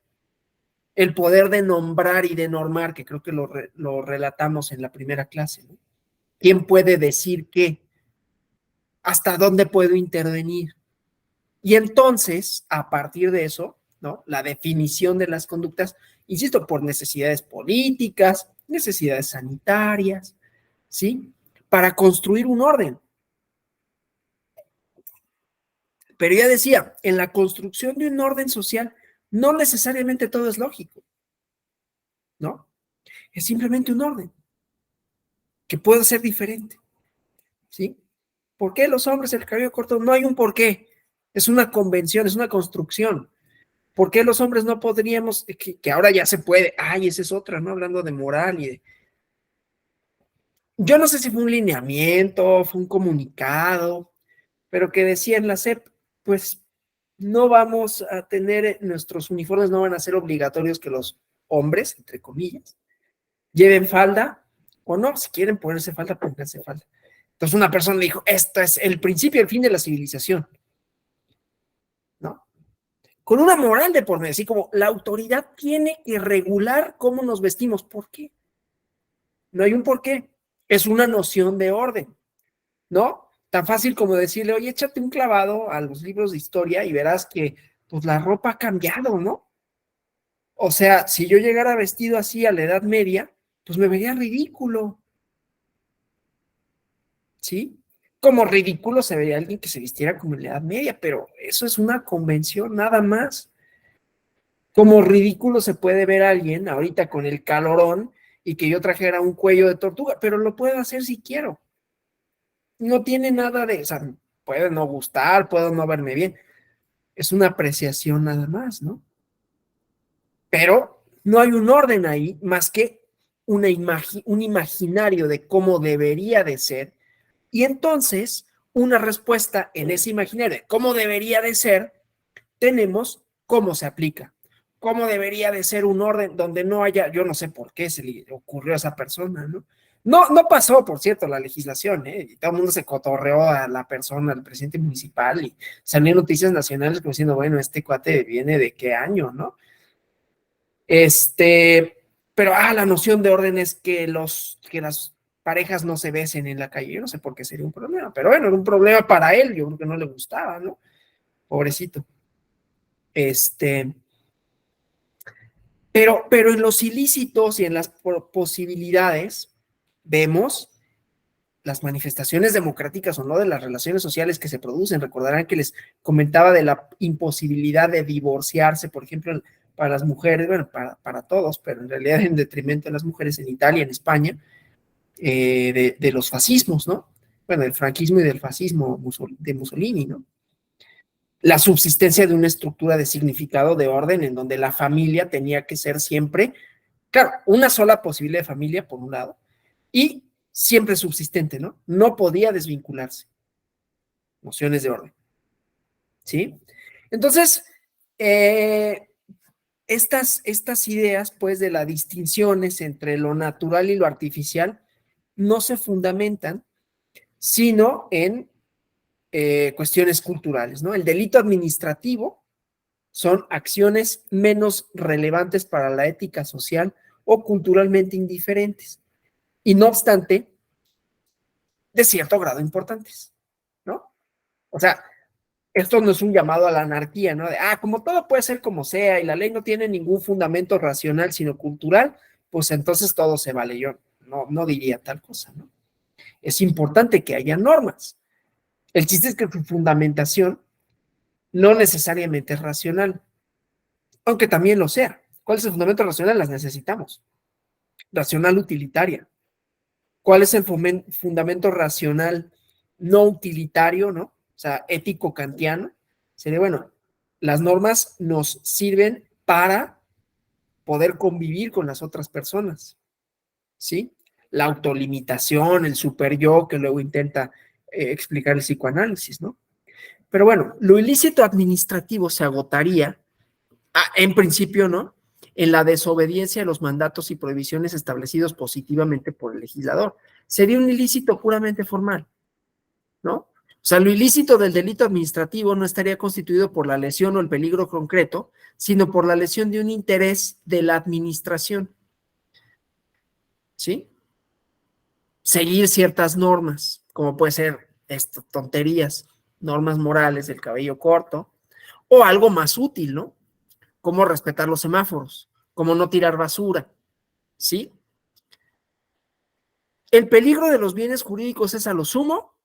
S1: de nombrar y de normar, que creo que lo relatamos en la primera clase, ¿no? ¿Quién puede decir qué? ¿Hasta dónde puedo intervenir? Y entonces, a partir de eso, ¿no? La definición de las conductas, insisto, por necesidades políticas, necesidades sanitarias, ¿sí? Para construir un orden. Pero ya decía, en la construcción de un orden social, no necesariamente todo es lógico, ¿no? Es simplemente un orden que puede ser diferente, ¿sí? ¿Por qué los hombres el cabello corto? No hay un por qué. Es una convención, es una construcción. ¿Por qué los hombres no podríamos, que ahora ya se puede? Ay, esa es otra, ¿no? Hablando de moral y de... Yo no sé si fue un lineamiento, fue un comunicado, pero que decía en la SEP, pues no vamos a tener, nuestros uniformes no van a ser obligatorios que los hombres, entre comillas, lleven falda o no, si quieren ponerse falda, pónganse falda. Entonces una persona le dijo, esto es el principio y el fin de la civilización, ¿no? Con una moral de por medio, así como la autoridad tiene que regular cómo nos vestimos. ¿Por qué? No hay un por qué. Es una noción de orden, ¿no? Tan fácil como decirle, oye, échate un clavado a los libros de historia y verás que pues la ropa ha cambiado, ¿no? O sea, si yo llegara vestido así a la Edad Media, pues me vería ridículo, ¿sí? Como ridículo se vería alguien que se vistiera como en la Edad Media, pero eso es una convención nada más. Como ridículo se puede ver a alguien ahorita con el calorón y que yo trajera un cuello de tortuga, pero lo puedo hacer si quiero. No tiene nada de, o sea, puede no gustar, puedo no verme bien. Es una apreciación nada más, ¿no? Pero no hay un orden ahí más que un imaginario de cómo debería de ser y entonces una respuesta en ese imaginario de cómo debería de ser, tenemos cómo se aplica. Cómo debería de ser un orden donde no haya, yo no sé por qué se le ocurrió a esa persona, ¿no? No pasó, por cierto, la legislación, ¿eh? Y todo el mundo se cotorreó a la persona, al presidente municipal, y salieron noticias nacionales como diciendo, bueno, este cuate viene de qué año, ¿no? Pero la noción de orden es que las parejas no se besen en la calle. Yo no sé por qué sería un problema, pero bueno, era un problema para él, yo creo que no le gustaba, ¿no? Pobrecito. Pero en los ilícitos y en las posibilidades vemos las manifestaciones democráticas o no de las relaciones sociales que se producen. Recordarán que les comentaba de la imposibilidad de divorciarse, por ejemplo, para las mujeres, bueno, para todos, pero en realidad en detrimento de las mujeres en Italia, en España, de los fascismos, ¿no? Bueno, del franquismo y del fascismo de Mussolini, ¿no? La subsistencia de una estructura de significado, de orden, en donde la familia tenía que ser siempre, claro, una sola posibilidad de familia, por un lado, y siempre subsistente, ¿no? No podía desvincularse. Nociones de orden, ¿sí? Entonces, estas ideas, pues, de las distinciones entre lo natural y lo artificial, no se fundamentan, sino en cuestiones culturales, ¿no? El delito administrativo son acciones menos relevantes para la ética social o culturalmente indiferentes, y no obstante, de cierto grado importantes, ¿no? O sea, esto no es un llamado a la anarquía, ¿no? Como todo puede ser como sea y la ley no tiene ningún fundamento racional, sino cultural, pues entonces todo se vale. Yo no diría tal cosa, ¿no? Es importante que haya normas. El chiste es que su fundamentación no necesariamente es racional, aunque también lo sea. ¿Cuál es el fundamento racional? Las necesitamos. racional utilitaria. ¿Cuál es el fundamento racional no utilitario, ¿no? O sea, ético kantiano. Sería, bueno, las normas nos sirven para poder convivir con las otras personas, ¿sí? La autolimitación, el super yo que luego intenta explicar el psicoanálisis, ¿no? Pero bueno, lo ilícito administrativo se agotaría, en principio, ¿no? En la desobediencia a los mandatos y prohibiciones establecidos positivamente por el legislador. Sería un ilícito puramente formal, ¿no? O sea, lo ilícito del delito administrativo no estaría constituido por la lesión o el peligro concreto, sino por la lesión de un interés de la administración, ¿sí? Seguir ciertas normas, como puede ser tonterías, normas morales del cabello corto, o algo más útil, ¿no? Como respetar los semáforos, como no tirar basura, ¿sí? El peligro de los bienes jurídicos es a lo sumo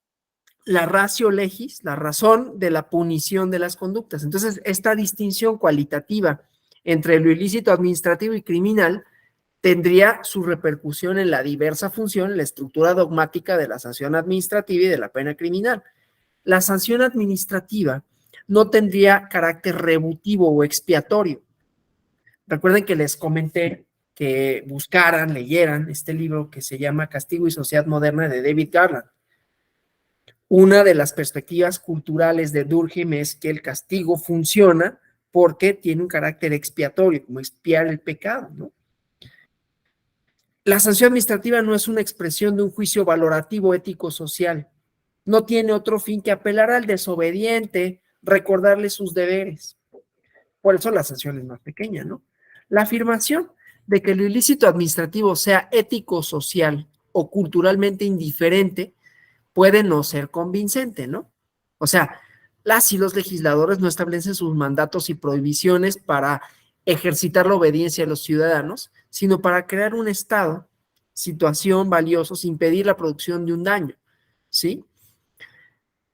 S1: la ratio legis, la razón de la punición de las conductas. Entonces, esta distinción cualitativa entre lo ilícito administrativo y criminal tendría su repercusión en la diversa función, en la estructura dogmática de la sanción administrativa y de la pena criminal. La sanción administrativa no tendría carácter rebutivo o expiatorio. Recuerden que les comenté que buscaran, leyeran este libro que se llama Castigo y Sociedad Moderna de David Garland. Una de las perspectivas culturales de Durkheim es que el castigo funciona porque tiene un carácter expiatorio, como expiar el pecado, ¿no? La sanción administrativa no es una expresión de un juicio valorativo ético-social. No tiene otro fin que apelar al desobediente, recordarle sus deberes. Por eso la sanción es más pequeña, ¿no? La afirmación de que lo ilícito administrativo sea ético-social o culturalmente indiferente puede no ser convincente, ¿no? O sea, las y los legisladores no establecen sus mandatos y prohibiciones para ejercitar la obediencia de los ciudadanos, sino para crear un estado, situación valioso, sin impedir la producción de un daño, ¿sí?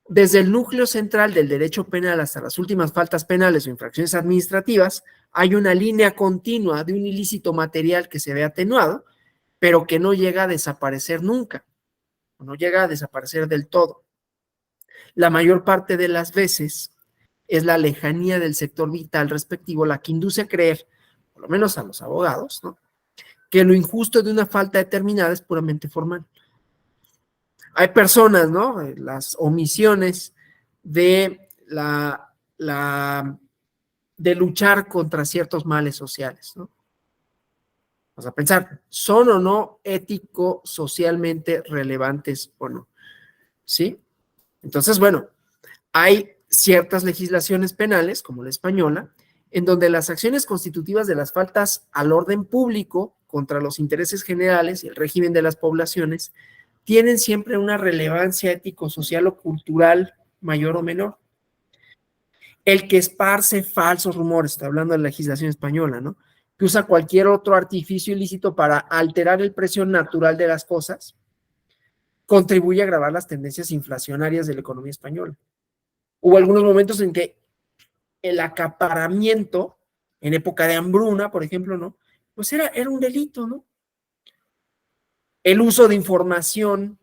S1: Desde el núcleo central del derecho penal hasta las últimas faltas penales o infracciones administrativas, hay una línea continua de un ilícito material que se ve atenuado, pero que no llega a desaparecer nunca, no llega a desaparecer del todo. La mayor parte de las veces es la lejanía del sector vital respectivo la que induce a creer, por lo menos a los abogados, ¿no?, que lo injusto de una falta determinada es puramente formal. Hay personas, ¿no?, las omisiones de de luchar contra ciertos males sociales, ¿no? Vamos a pensar, ¿son o no ético, socialmente relevantes o no? ¿Sí? Entonces, bueno, hay ciertas legislaciones penales, como la española, en donde las acciones constitutivas de las faltas al orden público contra los intereses generales y el régimen de las poblaciones tienen siempre una relevancia ético, social o cultural mayor o menor. El que esparce falsos rumores, estoy hablando de la legislación española, ¿no?, que usa cualquier otro artificio ilícito para alterar el precio natural de las cosas, contribuye a agravar las tendencias inflacionarias de la economía española. Hubo algunos momentos en que el acaparamiento, en época de hambruna, por ejemplo, ¿no?, pues era un delito, ¿no? El uso de información,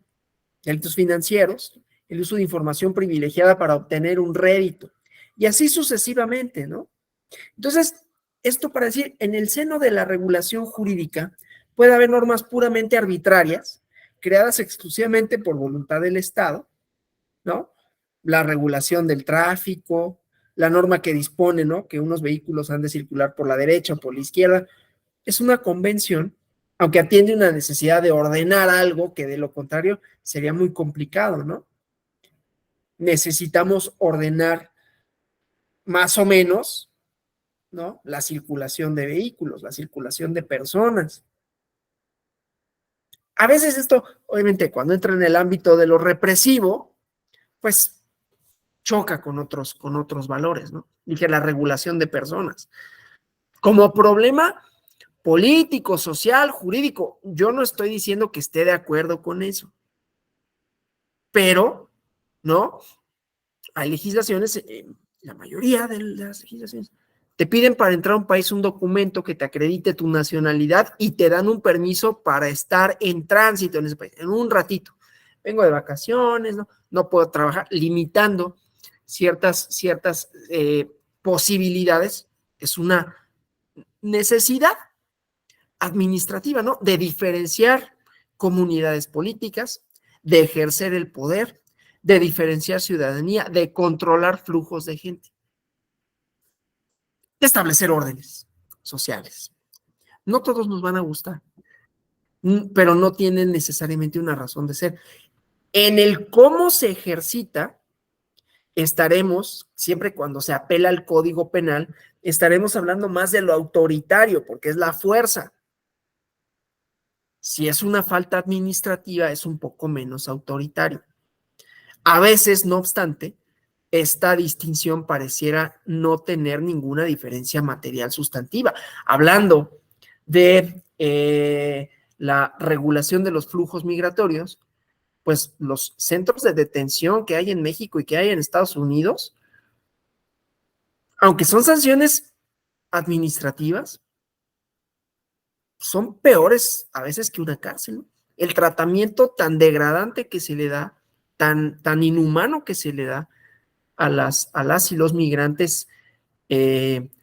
S1: delitos financieros, el uso de información privilegiada para obtener un rédito, y así sucesivamente, ¿no? Entonces, esto para decir, en el seno de la regulación jurídica puede haber normas puramente arbitrarias, creadas exclusivamente por voluntad del Estado, ¿no? La regulación del tráfico, la norma que dispone, ¿no?, que unos vehículos han de circular por la derecha o por la izquierda, es una convención, aunque atiende una necesidad de ordenar algo que de lo contrario sería muy complicado, ¿no? Necesitamos ordenar más o menos, ¿no?, la circulación de vehículos, la circulación de personas. A veces esto, obviamente, cuando entra en el ámbito de lo represivo, pues choca con otros valores, ¿no? Dije, la regulación de personas. Como problema político, social, jurídico, yo no estoy diciendo que esté de acuerdo con eso, pero, ¿no?, hay legislaciones, la mayoría de las legislaciones Te piden para entrar a un país un documento que te acredite tu nacionalidad y te dan un permiso para estar en tránsito en ese país, en un ratito. Vengo de vacaciones, no puedo trabajar, limitando ciertas posibilidades. Es una necesidad administrativa, ¿no? De diferenciar comunidades políticas, de ejercer el poder, de diferenciar ciudadanía, de controlar flujos de gente, de establecer órdenes sociales. No todos nos van a gustar, pero no tienen necesariamente una razón de ser. En el cómo se ejercita, estaremos, siempre cuando se apela al Código Penal, estaremos hablando más de lo autoritario, porque es la fuerza. Si es una falta administrativa, es un poco menos autoritario. A veces, no obstante, esta distinción pareciera no tener ninguna diferencia material sustantiva. Hablando de la regulación de los flujos migratorios, pues los centros de detención que hay en México y que hay en Estados Unidos, aunque son sanciones administrativas, son peores a veces que una cárcel, ¿no? El tratamiento tan degradante que se le da, tan inhumano que se le da a las y los migrantes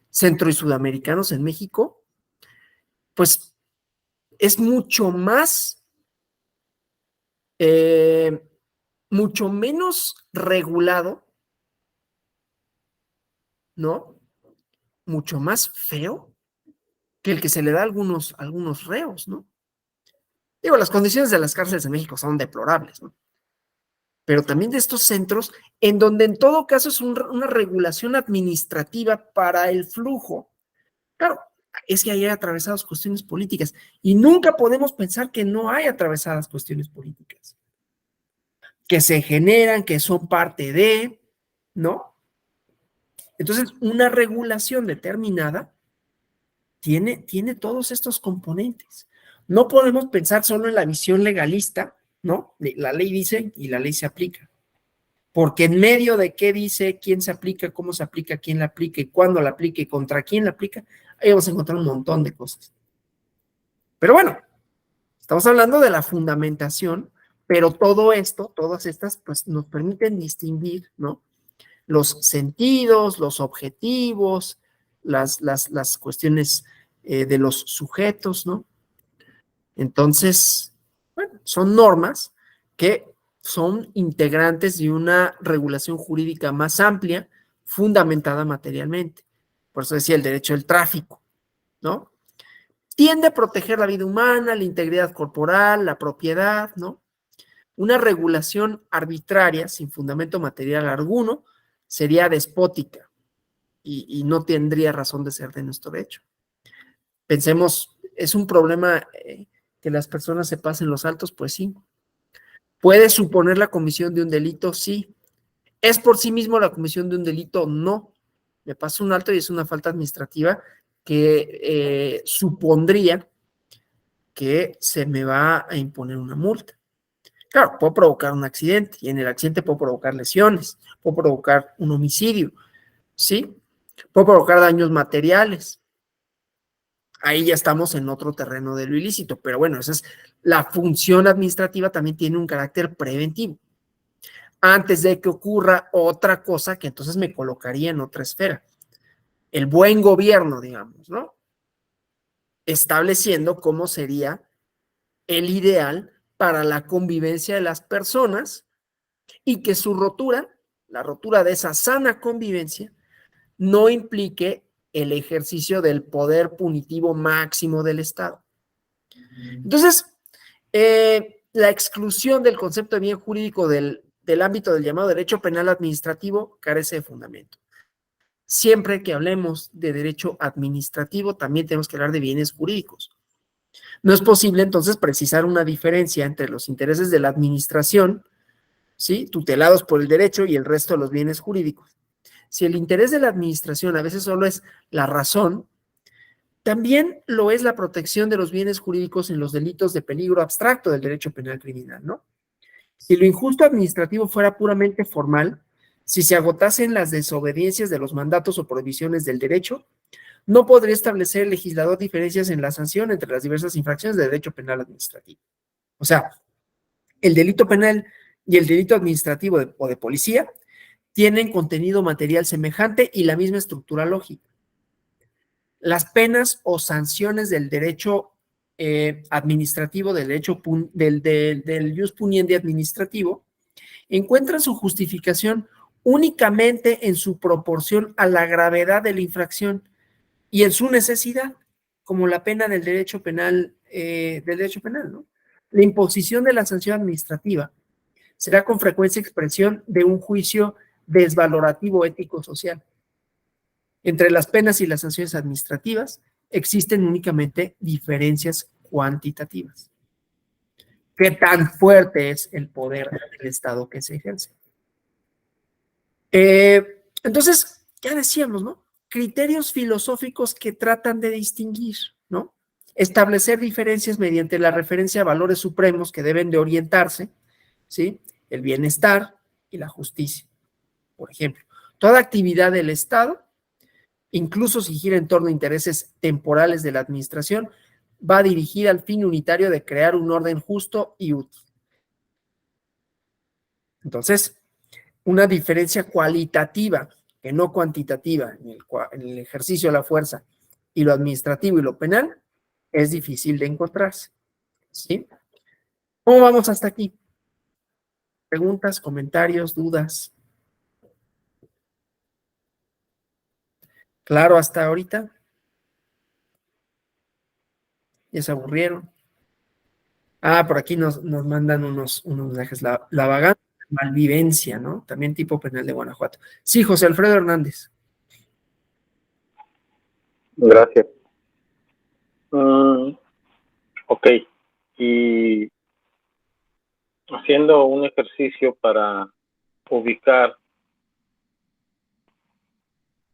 S1: centro y sudamericanos en México, pues es mucho menos regulado, ¿no? Mucho más feo que el que se le da a algunos reos, ¿no? Digo, las condiciones de las cárceles de México son deplorables, ¿no? Pero también de estos centros, en donde en todo caso es una regulación administrativa para el flujo. Claro, es que hay atravesadas cuestiones políticas y nunca podemos pensar que no hay atravesadas cuestiones políticas, que se generan, que son parte de, ¿no? Entonces, una regulación determinada tiene todos estos componentes. No podemos pensar solo en la visión legalista, ¿no? La ley dice y la ley se aplica. Porque en medio de qué dice, quién se aplica, cómo se aplica, quién la aplica y cuándo la aplica y contra quién la aplica, ahí vamos a encontrar un montón de cosas. Pero bueno, estamos hablando de la fundamentación, pero todo esto, todas estas, pues nos permiten distinguir, ¿no? Los sentidos, los objetivos, las cuestiones de los sujetos, ¿no? Entonces, bueno, son normas que son integrantes de una regulación jurídica más amplia, fundamentada materialmente. Por eso decía el derecho del tráfico, ¿no? Tiende a proteger la vida humana, la integridad corporal, la propiedad, ¿no? Una regulación arbitraria, sin fundamento material alguno, sería despótica y no tendría razón de ser de nuestro derecho. Pensemos, ¿es un problema que las personas se pasen los altos? Pues sí. ¿Puede suponer la comisión de un delito? Sí. ¿Es por sí mismo la comisión de un delito? No. Me paso un alto y es una falta administrativa que supondría que se me va a imponer una multa. Claro, puedo provocar un accidente y en el accidente puedo provocar lesiones, puedo provocar un homicidio, ¿sí? Puedo provocar daños materiales. Ahí ya estamos en otro terreno de lo ilícito, pero bueno, esa es la función administrativa, también tiene un carácter preventivo. Antes de que ocurra otra cosa que entonces me colocaría en otra esfera. El buen gobierno, digamos, ¿no? Estableciendo cómo sería el ideal para la convivencia de las personas y que su rotura, la rotura de esa sana convivencia, no implique el ejercicio del poder punitivo máximo del Estado. Entonces, la exclusión del concepto de bien jurídico del ámbito del llamado derecho penal administrativo carece de fundamento. Siempre que hablemos de derecho administrativo, también tenemos que hablar de bienes jurídicos. No es posible entonces precisar una diferencia entre los intereses de la administración, ¿sí?, tutelados por el derecho, y el resto de los bienes jurídicos. Si el interés de la administración a veces solo es la razón, también lo es la protección de los bienes jurídicos en los delitos de peligro abstracto del derecho penal criminal, ¿no? Si lo injusto administrativo fuera puramente formal, si se agotasen las desobediencias de los mandatos o prohibiciones del derecho, no podría establecer el legislador diferencias en la sanción entre las diversas infracciones de derecho penal administrativo. O sea, el delito penal y el delito administrativo o de policía tienen contenido material semejante y la misma estructura lógica. Las penas o sanciones del derecho administrativo, del derecho del jus puniendi administrativo, encuentran su justificación únicamente en su proporción a la gravedad de la infracción y en su necesidad, como la pena del derecho penal, ¿no? La imposición de la sanción administrativa será con frecuencia expresión de un juicio desvalorativo ético-social. Entre las penas y las sanciones administrativas existen únicamente diferencias cuantitativas. ¿Qué tan fuerte es el poder del Estado que se ejerce? Entonces, ya decíamos, ¿no? Criterios filosóficos que tratan de distinguir, ¿no? Establecer diferencias mediante la referencia a valores supremos que deben de orientarse, ¿sí? El bienestar y la justicia. Por ejemplo, toda actividad del Estado, incluso si gira en torno a intereses temporales de la administración, va dirigida al fin unitario de crear un orden justo y útil. Entonces, una diferencia cualitativa, que no cuantitativa, en el ejercicio de la fuerza y lo administrativo y lo penal, es difícil de encontrarse. ¿Sí? ¿Cómo vamos hasta aquí? ¿Preguntas, comentarios, dudas? ¿Claro hasta ahorita? ¿Ya se aburrieron? Ah, por aquí nos mandan unos mensajes. La vagancia, malvivencia, ¿no? También tipo penal de Guanajuato. Sí, José Alfredo Hernández.
S2: Gracias. Ok. Y haciendo un ejercicio para ubicar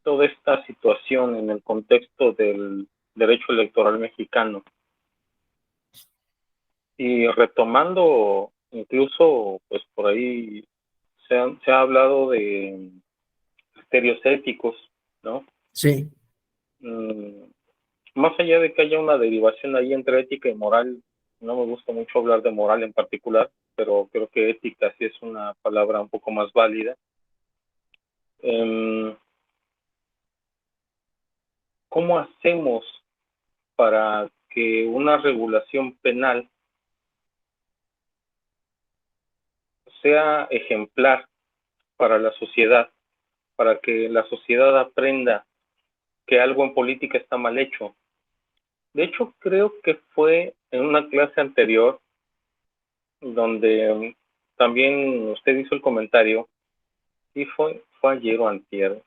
S2: toda esta situación en el contexto del derecho electoral mexicano y retomando incluso, pues por ahí se ha hablado de criterios éticos, ¿no?
S1: Sí.
S2: Más allá de que haya una derivación ahí entre ética y moral, no me gusta mucho hablar de moral en particular, pero creo que ética sí es una palabra un poco más válida. ¿Cómo hacemos para que una regulación penal sea ejemplar para la sociedad, para que la sociedad aprenda que algo en política está mal hecho? De hecho, creo que fue en una clase anterior donde también usted hizo el comentario, y fue ayer o antier,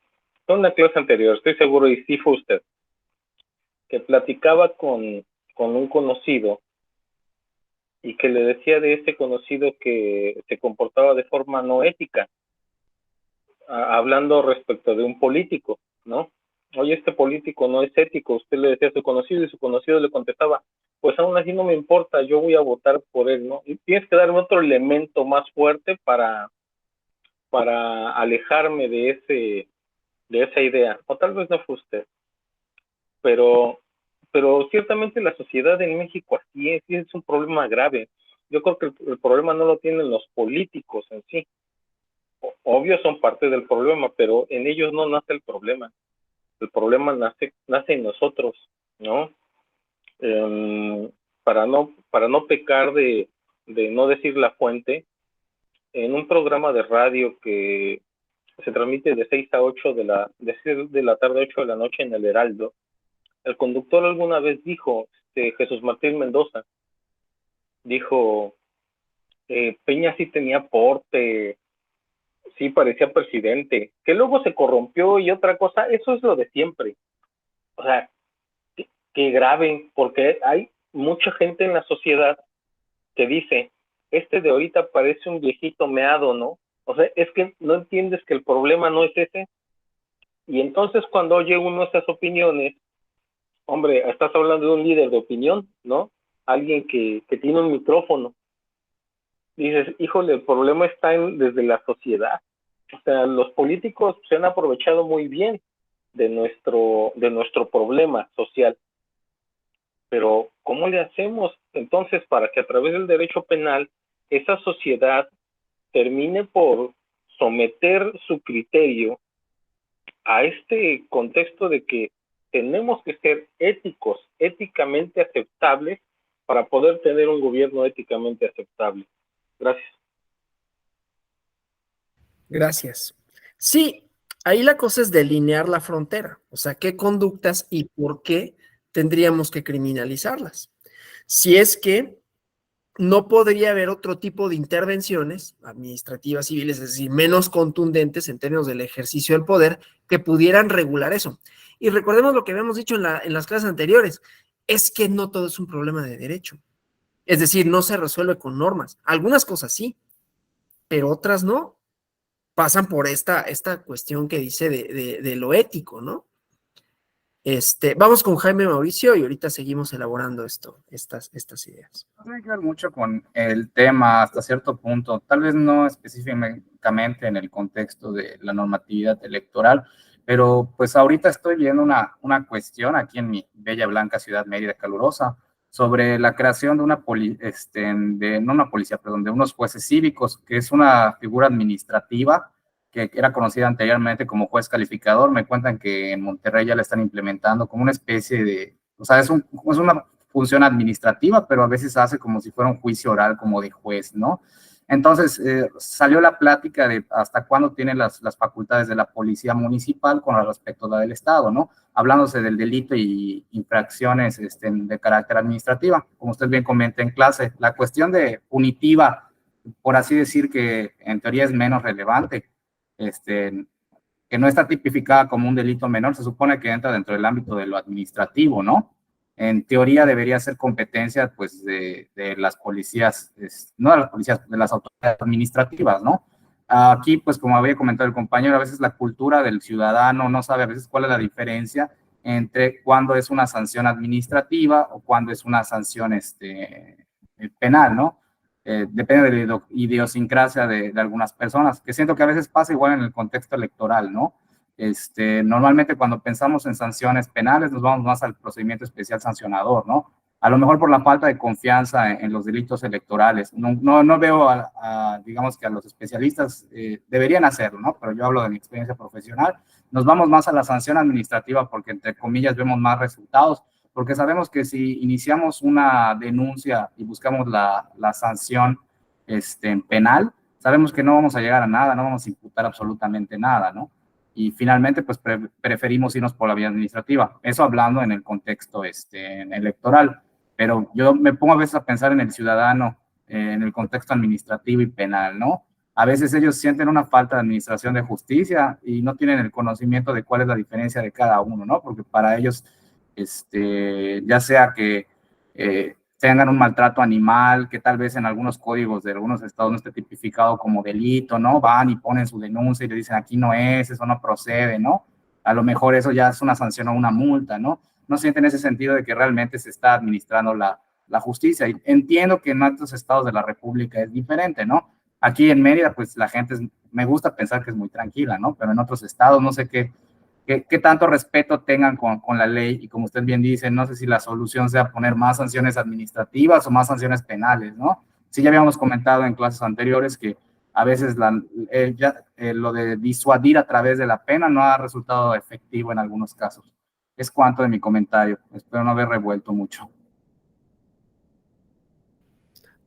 S2: fue una clase anterior, estoy seguro, y sí fue usted, que platicaba con un conocido y que le decía de ese conocido que se comportaba de forma no ética, hablando respecto de un político, ¿no? Oye, este político no es ético, usted le decía a su conocido y su conocido le contestaba, pues aún así no me importa, yo voy a votar por él, ¿no? Y tienes que darme otro elemento más fuerte para alejarme de esa idea, o tal vez no fue usted, pero ciertamente la sociedad en México así es un problema grave. Yo creo que el problema no lo tienen los políticos en sí. Obvio son parte del problema, pero en ellos no nace el problema. El problema nace en nosotros, ¿no? Para no pecar de no decir la fuente, en un programa de radio que se transmite de 6 a 8 de la tarde, 8 de la noche en el Heraldo, el conductor alguna vez dijo, Jesús Martín Mendoza, dijo, Peña sí tenía porte, sí parecía presidente, que luego se corrompió y otra cosa, eso es lo de siempre. O sea, que grave, porque hay mucha gente en la sociedad que dice, este de ahorita parece un viejito meado, ¿no? O sea, es que no entiendes que el problema no es ese. Y entonces cuando oye uno esas opiniones, hombre, estás hablando de un líder de opinión, ¿no? Alguien que tiene un micrófono. Dices, híjole, el problema está desde la sociedad. O sea, los políticos se han aprovechado muy bien de nuestro problema social. Pero, ¿cómo le hacemos entonces para que a través del derecho penal esa sociedad termine por someter su criterio a este contexto de que tenemos que ser éticos, éticamente aceptables, para poder tener un gobierno éticamente aceptable? Gracias.
S1: Gracias. Sí, ahí la cosa es delinear la frontera, o sea, qué conductas y por qué tendríamos que criminalizarlas. Si es que no podría haber otro tipo de intervenciones administrativas civiles, es decir, menos contundentes en términos del ejercicio del poder, que pudieran regular eso. Y recordemos lo que habíamos dicho en las clases anteriores, es que no todo es un problema de derecho. Es decir, no se resuelve con normas. Algunas cosas sí, pero otras no. Pasan por esta cuestión que dice de lo ético, ¿no? Vamos con Jaime Mauricio y ahorita seguimos elaborando estas ideas.
S3: Tiene que ver mucho con el tema hasta cierto punto, tal vez no específicamente en el contexto de la normatividad electoral, pero pues ahorita estoy viendo una cuestión aquí en mi bella blanca ciudad Mérida calurosa sobre la creación de no una policía, perdón, de unos jueces cívicos, que es una figura administrativa que era conocida anteriormente como juez calificador. Me cuentan que en Monterrey ya la están implementando como una especie de, o sea, es una función administrativa, pero a veces hace como si fuera un juicio oral, como de juez, ¿no? Entonces, salió la plática de hasta cuándo tienen las facultades de la policía municipal con respecto a la del Estado, ¿no? Hablándose del delito y infracciones de carácter administrativa. Como usted bien comenta en clase, la cuestión de punitiva, por así decir, que en teoría es menos relevante, que no está tipificada como un delito menor, se supone que entra dentro del ámbito de lo administrativo, ¿no? En teoría debería ser competencia, pues, de las policías, no de las policías, de las autoridades administrativas, ¿no? Aquí, pues, como había comentado el compañero, a veces la cultura del ciudadano no sabe a veces cuál es la diferencia entre cuándo es una sanción administrativa o cuándo es una sanción penal, ¿no? Depende de la idiosincrasia de algunas personas, que siento que a veces pasa igual en el contexto electoral, ¿no? Normalmente cuando pensamos en sanciones penales nos vamos más al procedimiento especial sancionador, ¿no? A lo mejor por la falta de confianza en los delitos electorales. No veo, digamos que a los especialistas deberían hacerlo, ¿no? Pero yo hablo de mi experiencia profesional. Nos vamos más a la sanción administrativa porque, entre comillas, vemos más resultados, porque sabemos que si iniciamos una denuncia y buscamos la sanción penal, sabemos que no vamos a llegar a nada, no vamos a imputar absolutamente nada, ¿no? Y finalmente, pues, preferimos irnos por la vía administrativa. Eso hablando en el contexto electoral. Pero yo me pongo a veces a pensar en el ciudadano, en el contexto administrativo y penal, ¿no? A veces ellos sienten una falta de administración de justicia y no tienen el conocimiento de cuál es la diferencia de cada uno, ¿no? Porque para ellos, ya sea que tengan un maltrato animal, que tal vez en algunos códigos de algunos estados no esté tipificado como delito, ¿no? Van y ponen su denuncia y le dicen, aquí no es, eso no procede, ¿no? A lo mejor eso ya es una sanción o una multa, ¿no? No sienten ese sentido de que realmente se está administrando la justicia. Y entiendo que en otros estados de la República es diferente, ¿no? Aquí en Mérida, pues la gente, me gusta pensar que es muy tranquila, ¿no? Pero en otros estados no sé qué tanto respeto tengan con la ley, y como usted bien dice, no sé si la solución sea poner más sanciones administrativas o más sanciones penales, ¿no? Sí, ya habíamos comentado en clases anteriores que a veces lo de disuadir a través de la pena no ha resultado efectivo en algunos casos. Es cuanto de mi comentario. Espero no haber revuelto mucho.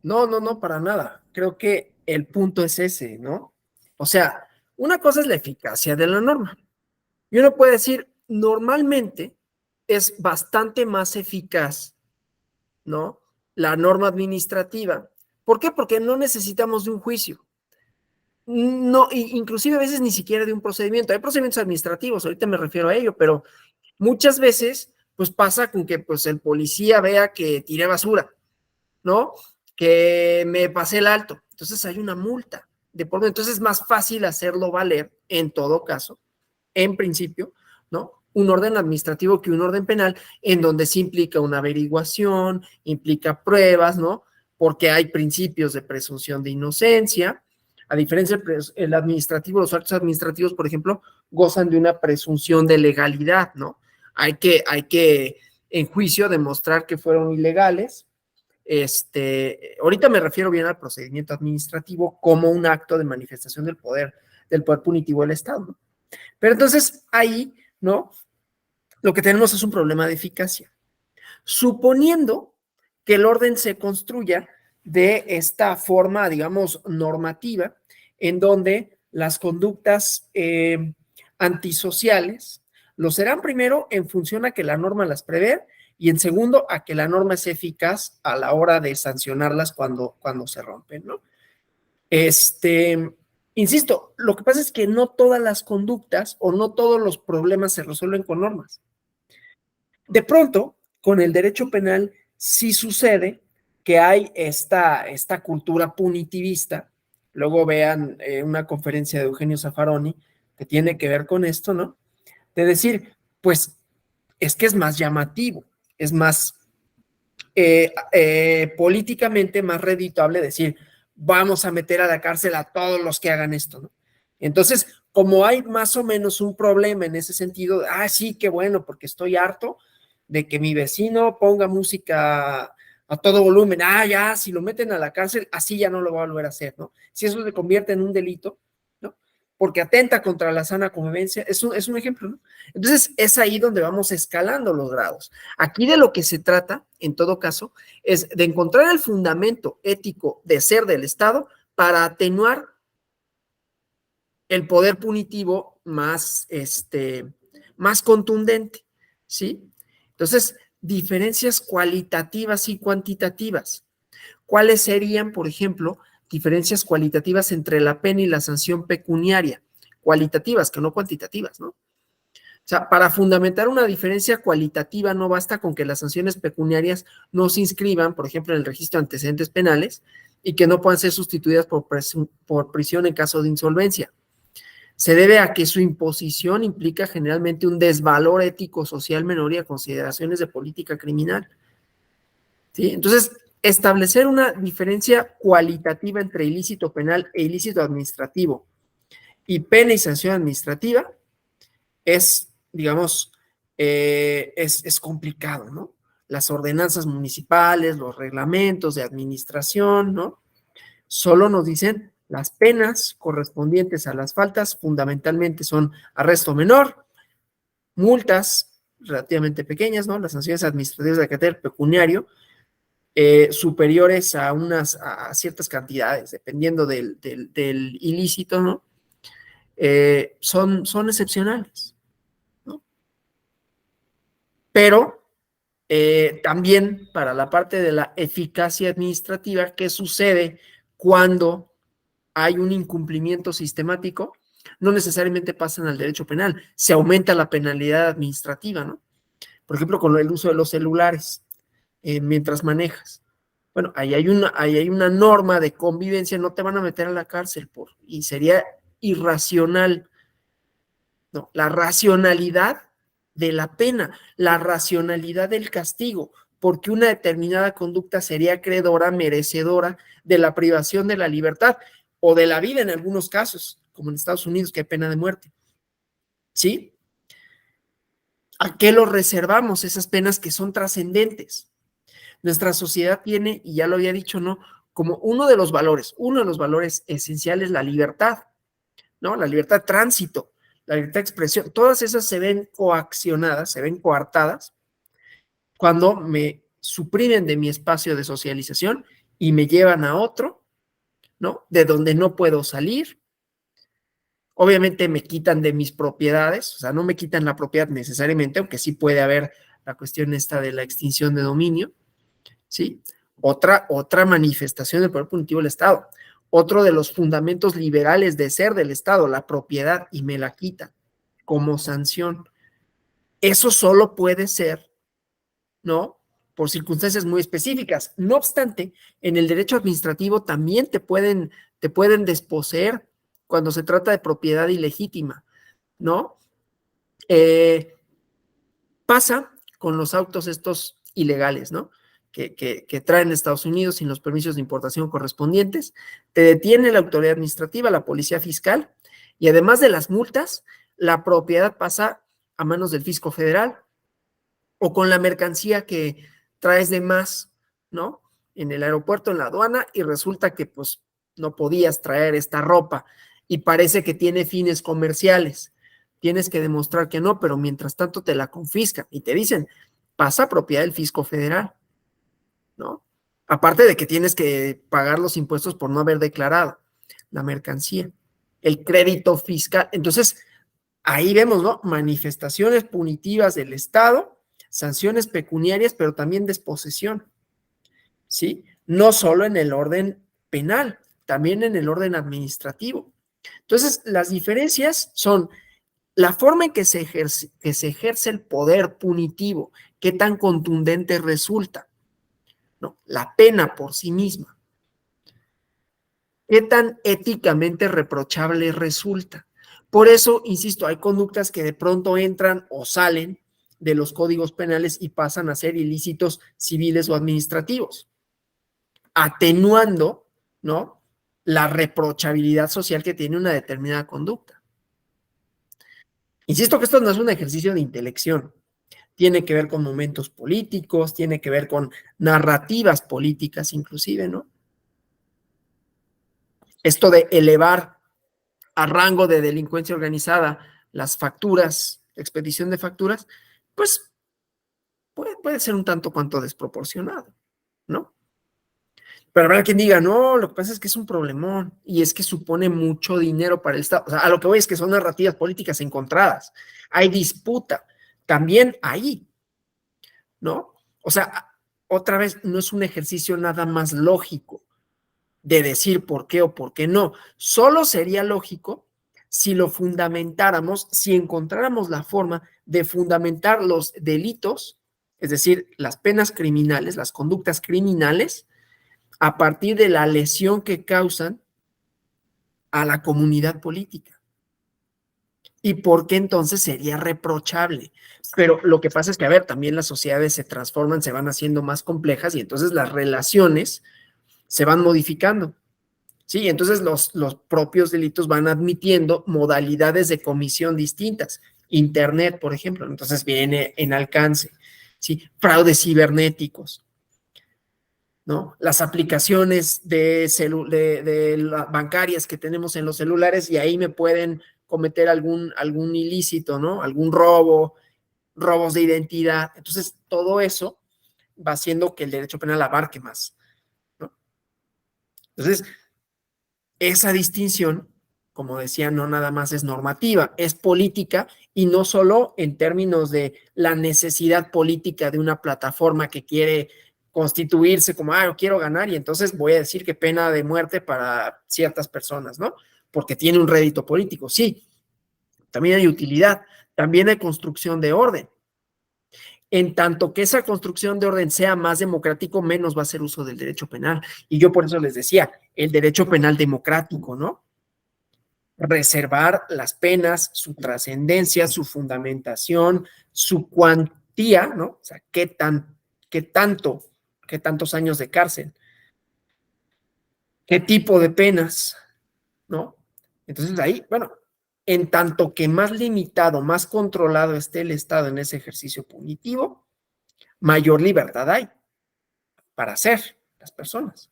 S1: No, para nada. Creo que el punto es ese, ¿no? O sea, una cosa es la eficacia de la norma. Y uno puede decir, normalmente es bastante más eficaz, ¿no? La norma administrativa. ¿Por qué? Porque no necesitamos de un juicio. No, inclusive a veces ni siquiera de un procedimiento. Hay procedimientos administrativos, ahorita me refiero a ello, pero muchas veces, pues pasa con que pues el policía vea que tiré basura, ¿no? Que me pasé el alto. Entonces hay una multa de por medio. Entonces es más fácil hacerlo valer, en todo caso, en principio, ¿no? Un orden administrativo que un orden penal, en donde sí implica una averiguación, implica pruebas, ¿no? Porque hay principios de presunción de inocencia, A diferencia el administrativo, los actos administrativos, por ejemplo, gozan de una presunción de legalidad, ¿no? Hay que en juicio demostrar que fueron ilegales. Ahorita me refiero bien al procedimiento administrativo como un acto de manifestación del poder punitivo del Estado, ¿no? Pero entonces ahí, ¿no? Lo que tenemos es un problema de eficacia. Suponiendo que el orden se construya de esta forma, digamos, normativa, en donde las conductas antisociales lo serán primero en función a que la norma las prevé y en segundo a que la norma es eficaz a la hora de sancionarlas cuando se rompen, ¿no? Insisto, lo que pasa es que no todas las conductas o no todos los problemas se resuelven con normas. De pronto, con el derecho penal sí sucede que hay esta cultura punitivista. Luego vean una conferencia de Eugenio Zaffaroni que tiene que ver con esto, ¿no? De decir, pues es que es más llamativo, es más políticamente más redituable decir, vamos a meter a la cárcel a todos los que hagan esto, ¿no? Entonces, como hay más o menos un problema en ese sentido, sí, qué bueno, porque estoy harto de que mi vecino ponga música a todo volumen, ya, si lo meten a la cárcel, así ya no lo va a volver a hacer, ¿no? Si eso se convierte en un delito, ¿no? Porque atenta contra la sana convivencia, es un ejemplo, ¿no? Entonces, es ahí donde vamos escalando los grados. Aquí de lo que se trata, en todo caso, es de encontrar el fundamento ético de ser del Estado para atenuar el poder punitivo más contundente, ¿sí? Entonces, diferencias cualitativas y cuantitativas. ¿Cuáles serían, por ejemplo, diferencias cualitativas entre la pena y la sanción pecuniaria? Cualitativas, que no cuantitativas, ¿no? O sea, para fundamentar una diferencia cualitativa no basta con que las sanciones pecuniarias no se inscriban, por ejemplo, en el registro de antecedentes penales y que no puedan ser sustituidas por prisión en caso de insolvencia. Se debe a que su imposición implica generalmente un desvalor ético social menor y a consideraciones de política criminal, ¿sí? Entonces, establecer una diferencia cualitativa entre ilícito penal e ilícito administrativo y pena y sanción administrativa es, digamos, es complicado, ¿no? Las ordenanzas municipales, los reglamentos de administración, ¿no? Solo nos dicen las penas correspondientes a las faltas, fundamentalmente son arresto menor, multas relativamente pequeñas, ¿no? Las sanciones administrativas de carácter pecuniario, superiores a ciertas cantidades, dependiendo del ilícito, ¿no? Son excepcionales, ¿no? Pero también para la parte de la eficacia administrativa, ¿qué sucede cuando hay un incumplimiento sistemático? No necesariamente pasan al derecho penal, se aumenta la penalidad administrativa, ¿no? Por ejemplo, con el uso de los celulares mientras manejas. Bueno, ahí hay una norma de convivencia, no te van a meter a la cárcel y sería irracional, ¿no? La racionalidad de la pena, la racionalidad del castigo, porque una determinada conducta sería acreedora, merecedora de la privación de la libertad o de la vida en algunos casos, como en Estados Unidos, que hay pena de muerte. ¿Sí? ¿A qué lo reservamos esas penas que son trascendentes? Nuestra sociedad tiene, y ya lo había dicho, ¿no? Como uno de los valores esenciales, la libertad, ¿no? La libertad de tránsito, la libertad de expresión, todas esas se ven coaccionadas, se ven coartadas cuando me suprimen de mi espacio de socialización y me llevan a otro, ¿no? De donde no puedo salir. Obviamente me quitan de mis propiedades, o sea, no me quitan la propiedad necesariamente, aunque sí puede haber la cuestión esta de la extinción de dominio, ¿sí? Otra manifestación del poder punitivo del Estado. Otro de los fundamentos liberales de ser del Estado, la propiedad, y me la quitan como sanción. Eso solo puede ser, ¿no? Por circunstancias muy específicas. No obstante, en el derecho administrativo también te pueden desposeer cuando se trata de propiedad ilegítima, ¿no? Pasa con los autos estos ilegales, ¿no? que traen a Estados Unidos sin los permisos de importación correspondientes, te detiene la autoridad administrativa, la policía fiscal, y además de las multas, la propiedad pasa a manos del fisco federal, o con la mercancía que traes de más, ¿no? En el aeropuerto, en la aduana, y resulta que pues no podías traer esta ropa y parece que tiene fines comerciales. Tienes que demostrar que no, pero mientras tanto te la confiscan y te dicen, pasa a propiedad del fisco federal, ¿no? Aparte de que tienes que pagar los impuestos por no haber declarado la mercancía, el crédito fiscal. Entonces, ahí vemos, ¿no? Manifestaciones punitivas del Estado, sanciones pecuniarias, pero también desposesión, ¿sí? No solo en el orden penal, también en el orden administrativo. Entonces, las diferencias son la forma en que se ejerce el poder punitivo, qué tan contundente resulta, ¿no? La pena por sí misma, qué tan éticamente reprochable resulta. Por eso, insisto, hay conductas que de pronto entran o salen de los códigos penales y pasan a ser ilícitos civiles o administrativos, atenuando, ¿no?, la reprochabilidad social que tiene una determinada conducta. Insisto que esto no es un ejercicio de intelección, tiene que ver con momentos políticos, tiene que ver con narrativas políticas inclusive, ¿no? Esto de elevar a rango de delincuencia organizada las facturas, expedición de facturas, pues puede ser un tanto cuanto desproporcionado, ¿no? Pero habrá quien diga, no, lo que pasa es que es un problemón y es que supone mucho dinero para el Estado. O sea, a lo que voy es que son narrativas políticas encontradas. Hay disputa también ahí, ¿no? O sea, otra vez, no es un ejercicio nada más lógico de decir por qué o por qué no. Solo sería lógico si lo fundamentáramos, si encontráramos la forma de fundamentar los delitos, es decir, las penas criminales, las conductas criminales, a partir de la lesión que causan a la comunidad política. ¿Y por qué entonces sería reprochable? Pero lo que pasa es que, a ver, también las sociedades se transforman, se van haciendo más complejas y entonces las relaciones se van modificando. Sí, entonces los propios delitos van admitiendo modalidades de comisión distintas. Internet, por ejemplo, entonces viene en alcance, ¿sí? Fraudes cibernéticos, ¿no? Las aplicaciones bancarias que tenemos en los celulares y ahí me pueden cometer algún ilícito, ¿no? Algún robo, robos de identidad. Entonces, todo eso va haciendo que el derecho penal abarque más, ¿no? Entonces, esa distinción, como decía, no nada más es normativa, es política y no solo en términos de la necesidad política de una plataforma que quiere constituirse como, yo quiero ganar y entonces voy a decir que pena de muerte para ciertas personas, ¿no? Porque tiene un rédito político. Sí, también hay utilidad, también hay construcción de orden. En tanto que esa construcción de orden sea más democrático, menos va a ser uso del derecho penal. Y yo por eso les decía, el derecho penal democrático, ¿no? Reservar las penas, su trascendencia, su fundamentación, su cuantía, ¿no? O sea, qué tantos años de cárcel, qué tipo de penas, ¿no? Entonces ahí, bueno, en tanto que más limitado, más controlado esté el Estado en ese ejercicio punitivo, mayor libertad hay para hacer las personas.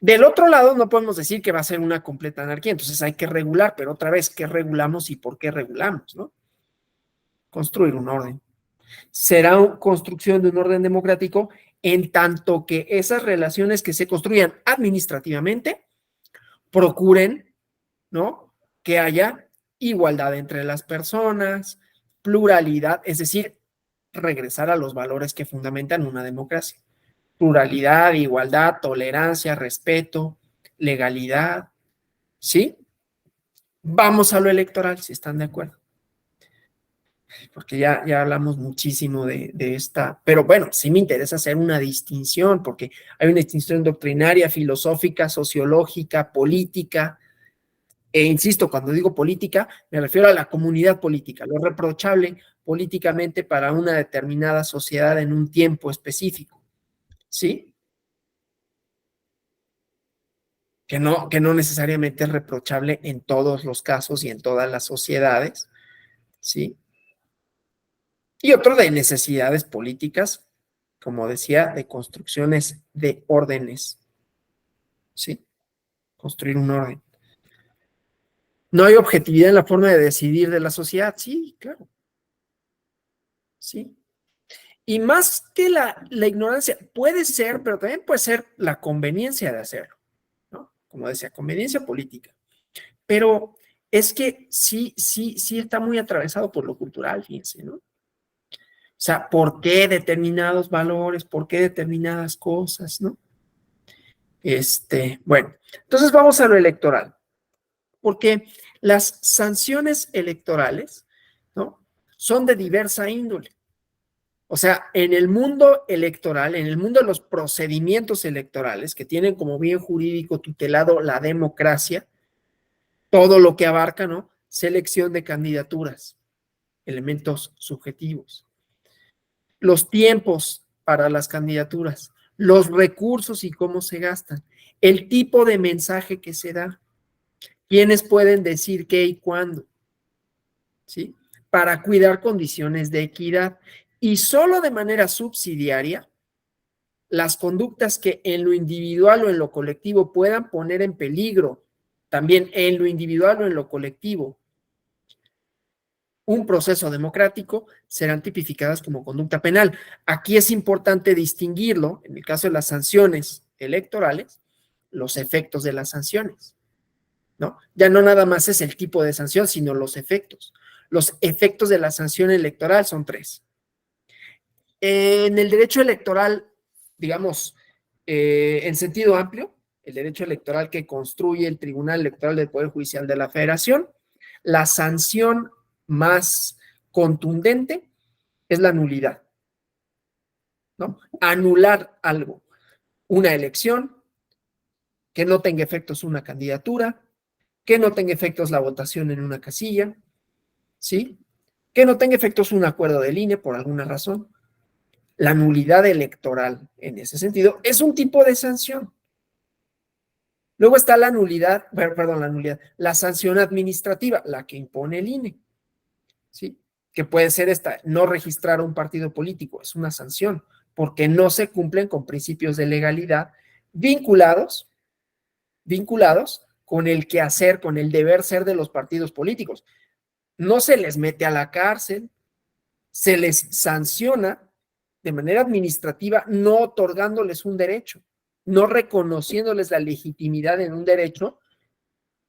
S1: Del otro lado, no podemos decir que va a ser una completa anarquía, entonces hay que regular, pero otra vez, ¿qué regulamos y por qué regulamos, no? Construir un orden. Será una construcción de un orden democrático en tanto que esas relaciones que se construyan administrativamente procuren, ¿no?, que haya igualdad entre las personas, pluralidad, es decir, regresar a los valores que fundamentan una democracia. Pluralidad, igualdad, tolerancia, respeto, legalidad, ¿sí? Vamos a lo electoral, si están de acuerdo. Porque ya hablamos muchísimo de esta, pero bueno, sí me interesa hacer una distinción, porque hay una distinción doctrinaria, filosófica, sociológica, política, e insisto, cuando digo política, me refiero a la comunidad política, lo reprochable políticamente para una determinada sociedad en un tiempo específico. ¿sí? Que no necesariamente es reprochable en todos los casos y en todas las sociedades, ¿sí? Y otro de necesidades políticas, como decía, de construcciones de órdenes, ¿sí? Construir un orden. ¿No hay objetividad en la forma de decidir de la sociedad? Sí, claro. Sí. Y más que la ignorancia, puede ser, pero también puede ser la conveniencia de hacerlo, ¿no? Como decía, conveniencia política. Pero es que sí está muy atravesado por lo cultural, fíjense, ¿no? O sea, ¿por qué determinados valores? ¿Por qué determinadas cosas, no? Bueno, entonces vamos a lo electoral, porque las sanciones electorales, ¿no? Son de diversa índole. O sea, en el mundo electoral, en el mundo de los procedimientos electorales, que tienen como bien jurídico tutelado la democracia, todo lo que abarca, ¿no? Selección de candidaturas, elementos subjetivos, los tiempos para las candidaturas, los recursos y cómo se gastan, el tipo de mensaje que se da, quiénes pueden decir qué y cuándo, ¿sí? Para cuidar condiciones de equidad y solo de manera subsidiaria las conductas que en lo individual o en lo colectivo puedan poner en peligro, también en lo individual o en lo colectivo, un proceso democrático, serán tipificadas como conducta penal. Aquí es importante distinguirlo, en el caso de las sanciones electorales, los efectos de las sanciones, ¿no? Ya no nada más es el tipo de sanción, sino los efectos. Los efectos de la sanción electoral son 3. En el derecho electoral, digamos, en sentido amplio, el derecho electoral que construye el Tribunal Electoral del Poder Judicial de la Federación, la sanción más contundente es la nulidad, ¿no? Anular algo, una elección, que no tenga efectos una candidatura, que no tenga efectos la votación en una casilla, ¿sí? Que no tenga efectos un acuerdo del INE por alguna razón. La nulidad electoral, en ese sentido, es un tipo de sanción. Luego está la nulidad, perdón, la sanción administrativa, la que impone el INE, ¿sí? Que puede ser esta, no registrar a un partido político, es una sanción, porque no se cumplen con principios de legalidad vinculados con el quehacer, con el deber ser de los partidos políticos. No se les mete a la cárcel, se les sanciona de manera administrativa, no otorgándoles un derecho, no reconociéndoles la legitimidad en un derecho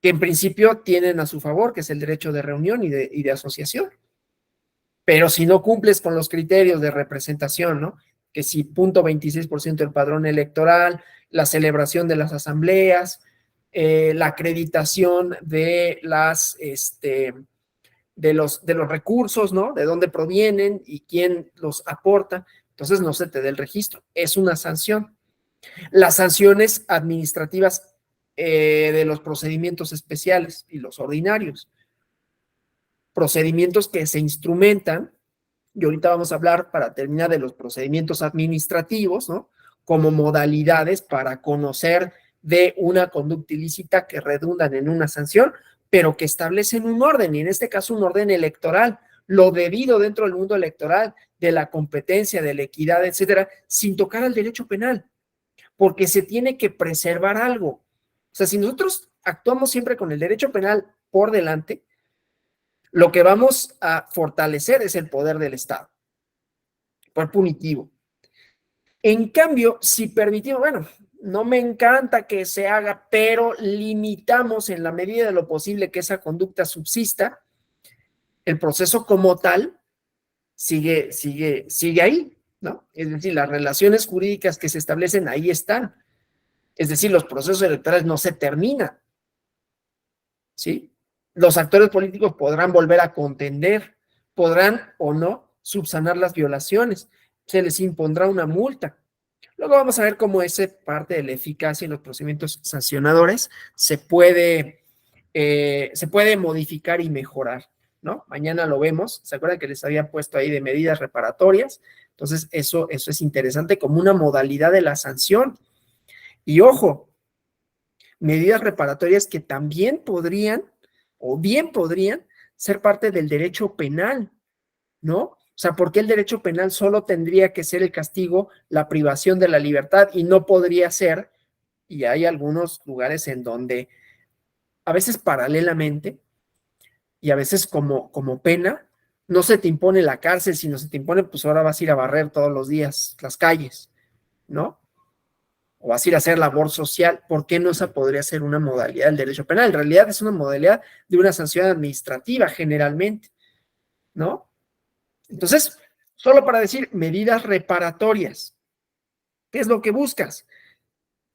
S1: que en principio tienen a su favor, que es el derecho de reunión y de asociación. Pero si no cumples con los criterios de representación, ¿no? Que si 0.26% del padrón electoral, la celebración de las asambleas, la acreditación de los recursos, ¿no? De dónde provienen y quién los aporta, entonces no se te dé el registro. Es una sanción. Las sanciones administrativas de los procedimientos especiales y los ordinarios. Procedimientos que se instrumentan, y ahorita vamos a hablar para terminar de los procedimientos administrativos, ¿no? Como modalidades para conocer de una conducta ilícita que redundan en una sanción, pero que establecen un orden, y en este caso un orden electoral, lo debido dentro del mundo electoral, de la competencia, de la equidad, etcétera, sin tocar al derecho penal, porque se tiene que preservar algo. O sea, si nosotros actuamos siempre con el derecho penal por delante, lo que vamos a fortalecer es el poder del Estado, el poder punitivo. En cambio, si permitimos, bueno, no me encanta que se haga, pero limitamos en la medida de lo posible que esa conducta subsista, el proceso como tal sigue ahí, ¿no? Es decir, las relaciones jurídicas que se establecen ahí están. Es decir, los procesos electorales no se terminan, ¿sí? Los actores políticos podrán volver a contender, podrán o no subsanar las violaciones, se les impondrá una multa. Luego vamos a ver cómo esa parte de la eficacia en los procedimientos sancionadores se puede modificar y mejorar, ¿no? Mañana lo vemos. ¿Se acuerdan que les había puesto ahí de medidas reparatorias? Entonces, eso es interesante como una modalidad de la sanción. Y ojo, medidas reparatorias que también podrían, o bien podrían, ser parte del derecho penal, ¿no? O sea, ¿por qué el derecho penal solo tendría que ser el castigo, la privación de la libertad y no podría ser, y hay algunos lugares en donde a veces paralelamente y a veces como pena, no se te impone la cárcel, sino se te impone, pues ahora vas a ir a barrer todos los días las calles, ¿no? O vas a ir a hacer labor social. ¿Por qué no esa podría ser una modalidad del derecho penal? En realidad es una modalidad de una sanción administrativa generalmente, ¿no? Entonces, solo para decir medidas reparatorias, ¿qué es lo que buscas?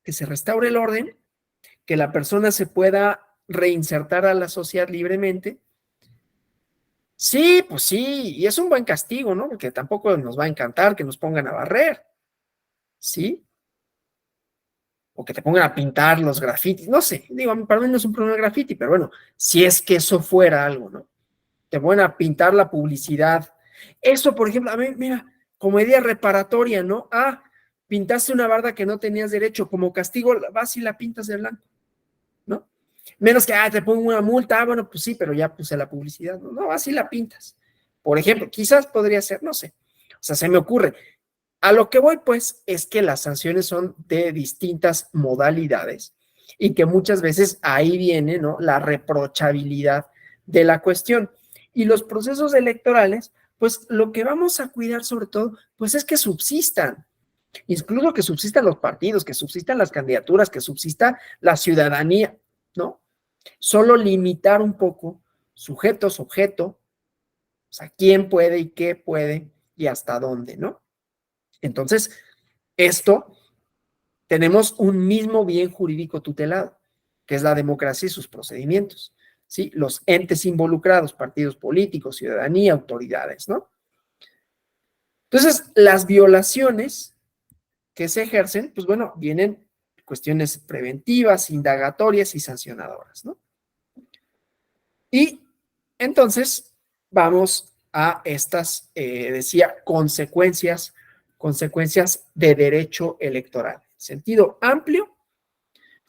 S1: Que se restaure el orden, que la persona se pueda reinsertar a la sociedad libremente. Sí, pues sí, y es un buen castigo, ¿no? Porque tampoco nos va a encantar que nos pongan a barrer, ¿sí? O que te pongan a pintar los grafitis, no sé, digo, para mí no es un problema de grafiti, pero bueno, si es que eso fuera algo, ¿no? Te ponen a pintar la publicidad. Eso, por ejemplo, a mí, mira, como medida reparatoria, ¿no? Ah, pintaste una barda que no tenías derecho, como castigo vas y la pintas de blanco, ¿no? Menos que, te pongo una multa, bueno, pues sí, pero ya puse la publicidad, ¿no? No, así la pintas. Por ejemplo, quizás podría ser, no sé, o sea, se me ocurre. A lo que voy, pues, es que las sanciones son de distintas modalidades y que muchas veces ahí viene, ¿no?, la reprochabilidad de la cuestión. Y los procesos electorales, pues, lo que vamos a cuidar sobre todo, pues, es que subsistan. Incluso que subsistan los partidos, que subsistan las candidaturas, que subsista la ciudadanía, ¿no? Solo limitar un poco sujetos, objeto, o sea, quién puede y qué puede y hasta dónde, ¿no? Entonces, esto, tenemos un mismo bien jurídico tutelado, que es la democracia y sus procedimientos, ¿sí? Los entes involucrados, partidos políticos, ciudadanía, autoridades, ¿no? Entonces, las violaciones que se ejercen, pues bueno, vienen cuestiones preventivas, indagatorias y sancionadoras, ¿no? Y entonces vamos a estas, decía, consecuencias de derecho electoral. En sentido amplio,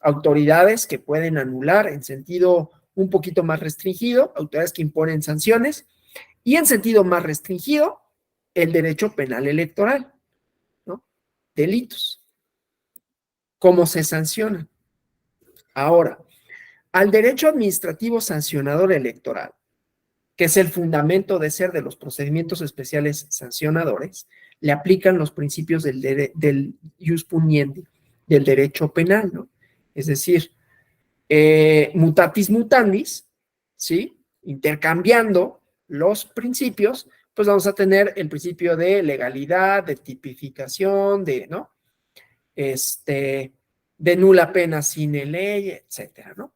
S1: autoridades que pueden anular, en sentido un poquito más restringido, autoridades que imponen sanciones, y en sentido más restringido, el derecho penal electoral, ¿no? Delitos. ¿Cómo se sancionan? Ahora, al derecho administrativo sancionador electoral, que es el fundamento de ser de los procedimientos especiales sancionadores, le aplican los principios del ius puniendi, del derecho penal, ¿no? Es decir, mutatis mutandis, ¿sí? Intercambiando los principios, pues vamos a tener el principio de legalidad, de tipificación, ¿no? De nula pena sine ley, etcétera, ¿no?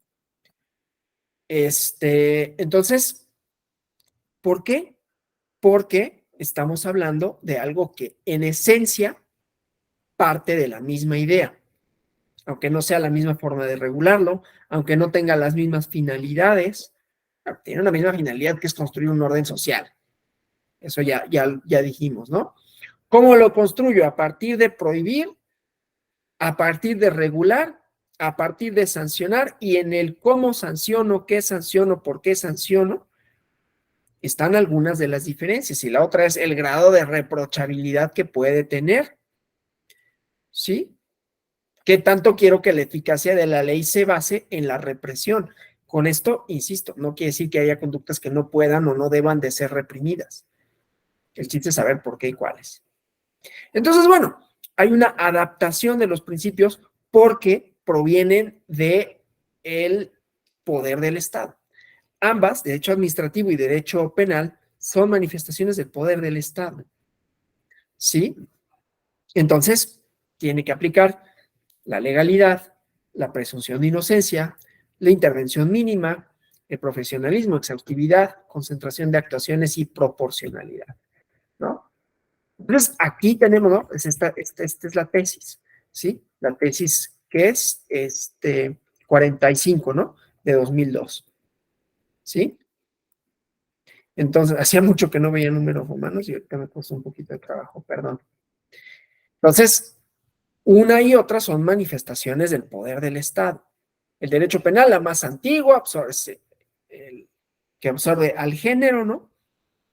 S1: Entonces, ¿por qué? Porque estamos hablando de algo que en esencia parte de la misma idea, aunque no sea la misma forma de regularlo, aunque no tenga las mismas finalidades, tiene una misma finalidad que es construir un orden social. Eso ya dijimos, ¿no? ¿Cómo lo construyo? A partir de prohibir, a partir de regular, a partir de sancionar, y en el cómo sanciono, qué sanciono, por qué sanciono, están algunas de las diferencias, y la otra es el grado de reprochabilidad que puede tener, ¿sí? ¿Qué tanto quiero que la eficacia de la ley se base en la represión? Con esto, insisto, no quiere decir que haya conductas que no puedan o no deban de ser reprimidas. El chiste es saber por qué y cuáles. Entonces, bueno, hay una adaptación de los principios porque provienen del poder del Estado. Ambas, derecho administrativo y derecho penal, son manifestaciones del poder del Estado. ¿Sí? Entonces, tiene que aplicar la legalidad, la presunción de inocencia, la intervención mínima, el profesionalismo, exhaustividad, concentración de actuaciones y proporcionalidad, ¿no? Entonces, aquí tenemos, ¿no? Esta es la tesis, ¿sí? La tesis que es 45, ¿no? De 2002, ¿sí? Entonces, hacía mucho que no veía números romanos y ahorita me costó un poquito de trabajo, perdón. Entonces, una y otra son manifestaciones del poder del Estado. El derecho penal, la más antigua, que absorbe al género, ¿no?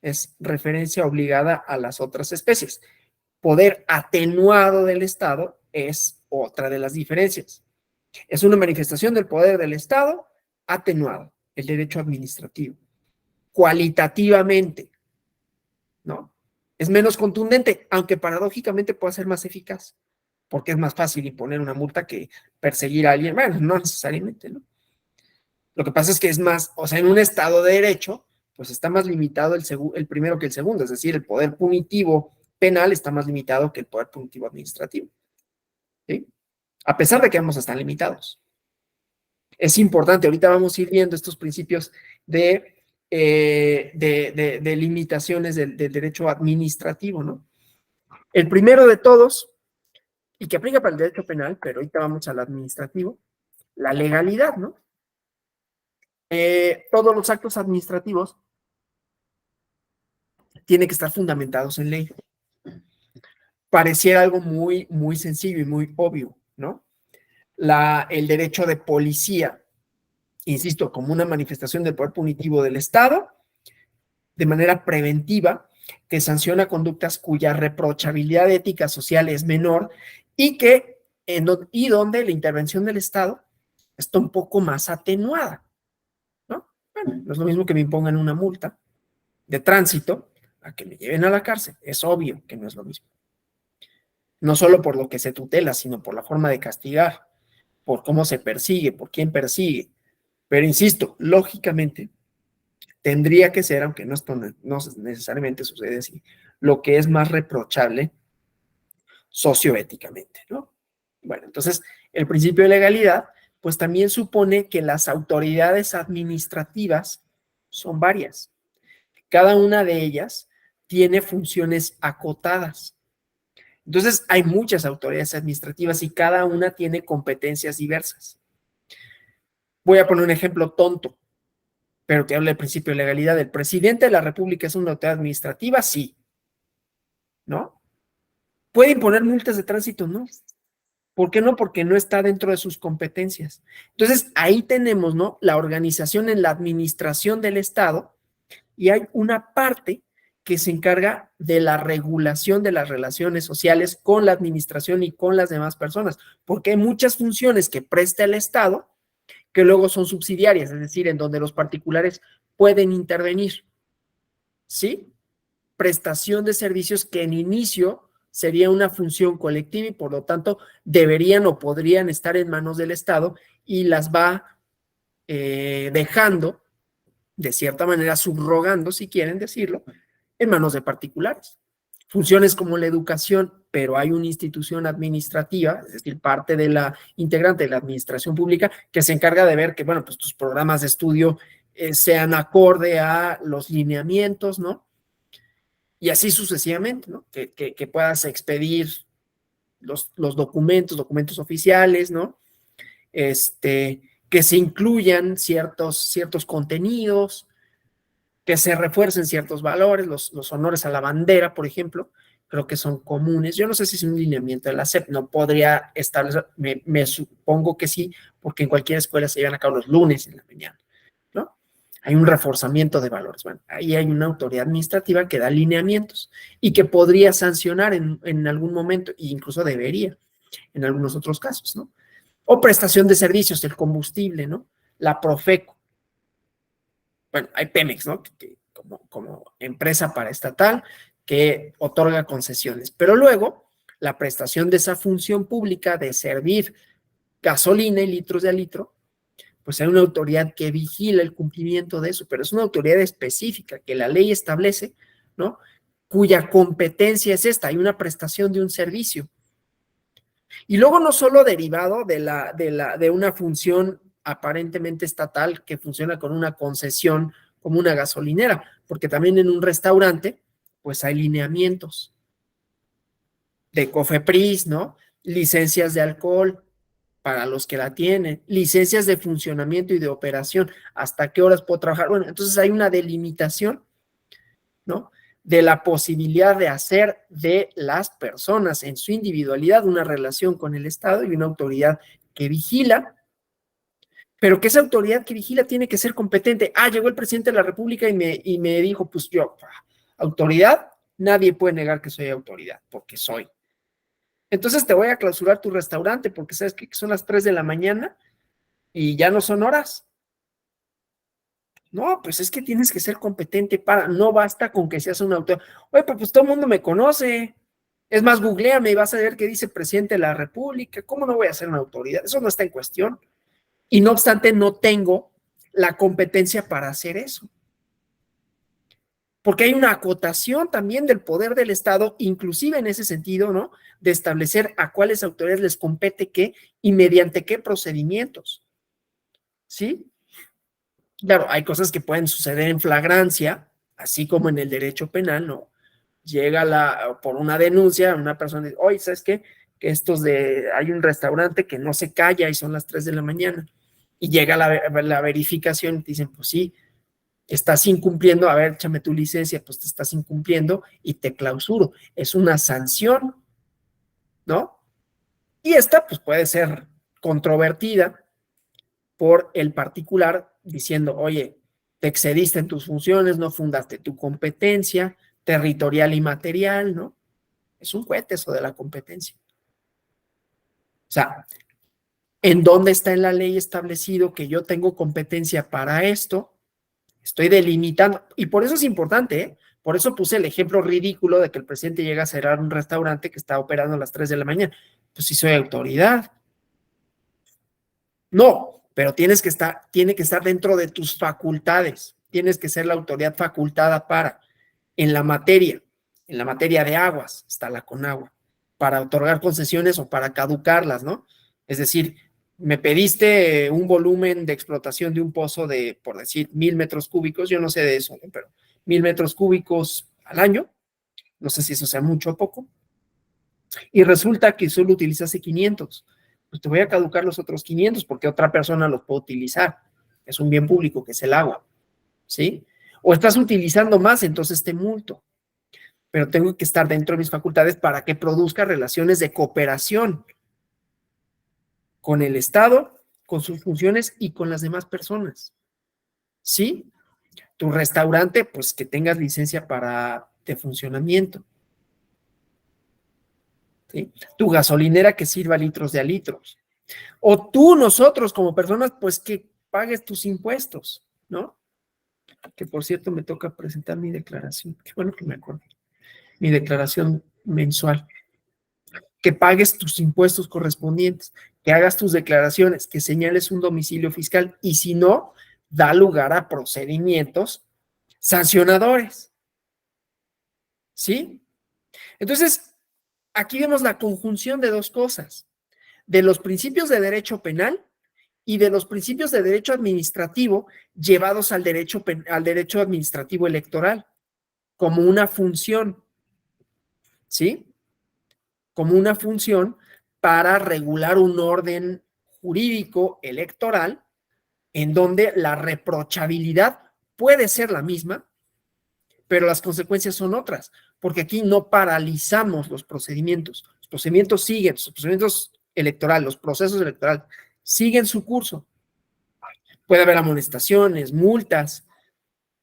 S1: Es referencia obligada a las otras especies. Poder atenuado del Estado es otra de las diferencias. Es una manifestación del poder del Estado atenuado, el derecho administrativo. Cualitativamente, ¿no? Es menos contundente, aunque paradójicamente puede ser más eficaz, porque es más fácil imponer una multa que perseguir a alguien. Bueno, no necesariamente, ¿no? Lo que pasa es que es más, o sea, en un Estado de derecho, pues está más limitado el primero que el segundo, es decir, el poder punitivo penal está más limitado que el poder punitivo administrativo, ¿sí? A pesar de que ambos están limitados. Es importante, ahorita vamos a ir viendo estos principios de limitaciones del derecho administrativo, ¿no? El primero de todos, y que aplica para el derecho penal, pero ahorita vamos al administrativo, la legalidad, ¿no? Todos los actos administrativos tienen que estar fundamentados en ley. Pareciera algo muy, muy sencillo y muy obvio, ¿no? El derecho de policía, insisto, como una manifestación del poder punitivo del Estado, de manera preventiva, que sanciona conductas cuya reprochabilidad ética social es menor y donde la intervención del Estado está un poco más atenuada, ¿no? Bueno, no es lo mismo que me impongan una multa de tránsito a que me lleven a la cárcel. Es obvio que no es lo mismo. No solo por lo que se tutela, sino por la forma de castigar, por cómo se persigue, por quién persigue. Pero insisto, lógicamente, tendría que ser, aunque no necesariamente sucede así, lo que es más reprochable socioéticamente, ¿no? Bueno, entonces, el principio de legalidad, pues también supone que las autoridades administrativas son varias. Cada una de ellas tiene funciones acotadas. Entonces, hay muchas autoridades administrativas y cada una tiene competencias diversas. Voy a poner un ejemplo tonto, pero que habla del principio de legalidad. ¿El presidente de la República es una autoridad administrativa? Sí. ¿No? ¿Puede imponer multas de tránsito? No. ¿Por qué no? Porque no está dentro de sus competencias. Entonces, ahí tenemos, ¿no? La organización en la administración del Estado y hay una parte que se encarga de la regulación de las relaciones sociales con la administración y con las demás personas, porque hay muchas funciones que presta el Estado que luego son subsidiarias, es decir, en donde los particulares pueden intervenir, ¿sí? Prestación de servicios que en inicio sería una función colectiva y por lo tanto deberían o podrían estar en manos del Estado y las va dejando, de cierta manera subrogando, si quieren decirlo, en manos de particulares. Funciones como la educación, pero hay una institución administrativa, es decir, parte de la integrante de la administración pública, que se encarga de ver que, bueno, pues tus programas de estudio sean acorde a los lineamientos, ¿no? Y así sucesivamente, ¿no? Que puedas expedir los documentos oficiales, ¿no? Que se incluyan ciertos contenidos, que se refuercen ciertos valores, los honores a la bandera, por ejemplo, creo que son comunes. Yo no sé si es un lineamiento de la SEP, no podría establecer, me supongo que sí, porque en cualquier escuela se llevan a cabo los lunes en la mañana, ¿no? Hay un reforzamiento de valores. Bueno, ahí hay una autoridad administrativa que da lineamientos y que podría sancionar en algún momento, e incluso debería en algunos otros casos, ¿no? O prestación de servicios, el combustible, ¿no? La Profeco. Bueno, hay Pemex, ¿no? Como empresa paraestatal que otorga concesiones. Pero luego, la prestación de esa función pública de servir gasolina y litros de a litro, pues hay una autoridad que vigila el cumplimiento de eso, pero es una autoridad específica que la ley establece, ¿no? Cuya competencia es esta, hay una prestación de un servicio. Y luego no solo derivado de una función aparentemente estatal que funciona con una concesión como una gasolinera, porque también en un restaurante, pues hay lineamientos de COFEPRIS, ¿no? Licencias de alcohol para los que la tienen, licencias de funcionamiento y de operación, hasta qué horas puedo trabajar. Bueno, entonces hay una delimitación ¿no? De la posibilidad de hacer de las personas en su individualidad una relación con el Estado y una autoridad que vigila, pero que esa autoridad que vigila tiene que ser competente. Llegó el presidente de la República y me dijo, pues yo, autoridad, nadie puede negar que soy autoridad, porque soy. Entonces te voy a clausurar tu restaurante porque sabes que son las 3 de la mañana y ya no son horas. No, pues es que tienes que ser competente no basta con que seas un autor. Oye, pues todo el mundo me conoce. Es más, googleame y vas a ver qué dice el presidente de la República. ¿Cómo no voy a ser una autoridad? Eso no está en cuestión. Y no obstante, no tengo la competencia para hacer eso. Porque hay una acotación también del poder del Estado, inclusive en ese sentido, ¿no? De establecer a cuáles autoridades les compete qué y mediante qué procedimientos. ¿Sí? Claro, hay cosas que pueden suceder en flagrancia, así como en el derecho penal, ¿no? Llega por una denuncia, una persona dice, oye, ¿sabes qué? Que hay un restaurante que no se calla y son las 3 de la mañana. Y llega la verificación y te dicen, pues sí, estás incumpliendo, a ver, échame tu licencia, pues te estás incumpliendo y te clausuro. Es una sanción, ¿no? Y esta, pues puede ser controvertida por el particular diciendo, oye, te excediste en tus funciones, no fundaste tu competencia territorial y material, ¿no? Es un cohete eso de la competencia. O sea, ¿en dónde está en la ley establecido que yo tengo competencia para esto? Estoy delimitando, y por eso es importante, ¿eh? Por eso puse el ejemplo ridículo de que el presidente llega a cerrar un restaurante que está operando a las 3 de la mañana. Pues sí soy autoridad. No, pero tiene que estar dentro de tus facultades. Tienes que ser la autoridad facultada en la materia de aguas, está la Conagua, para otorgar concesiones o para caducarlas, ¿no? Es decir, me pediste un volumen de explotación de un pozo de, por decir, 1,000 metros cúbicos, yo no sé de eso, ¿no? Pero 1,000 metros cúbicos al año, no sé si eso sea mucho o poco, y resulta que solo utilizaste 500, pues te voy a caducar los otros 500 porque otra persona los puede utilizar. Es un bien público que es el agua, ¿sí? O estás utilizando más, entonces te multo. Pero tengo que estar dentro de mis facultades para que produzca relaciones de cooperación con el Estado, con sus funciones y con las demás personas. ¿Sí? Tu restaurante, pues que tengas licencia de funcionamiento. ¿Sí? Tu gasolinera que sirva litros de a litros. O nosotros como personas, pues que pagues tus impuestos, ¿no? Que por cierto me toca presentar mi declaración. Qué bueno que me acuerdo. Mi declaración mensual. Que pagues tus impuestos correspondientes, que hagas tus declaraciones, que señales un domicilio fiscal y si no, da lugar a procedimientos sancionadores. ¿Sí? Entonces, aquí vemos la conjunción de dos cosas, de los principios de derecho penal y de los principios de derecho administrativo llevados al derecho administrativo electoral como una función, ¿sí? Como una función para regular un orden jurídico electoral en donde la reprochabilidad puede ser la misma, pero las consecuencias son otras, porque aquí no paralizamos los procedimientos siguen, los procedimientos electorales, los procesos electorales siguen su curso. Puede haber amonestaciones, multas,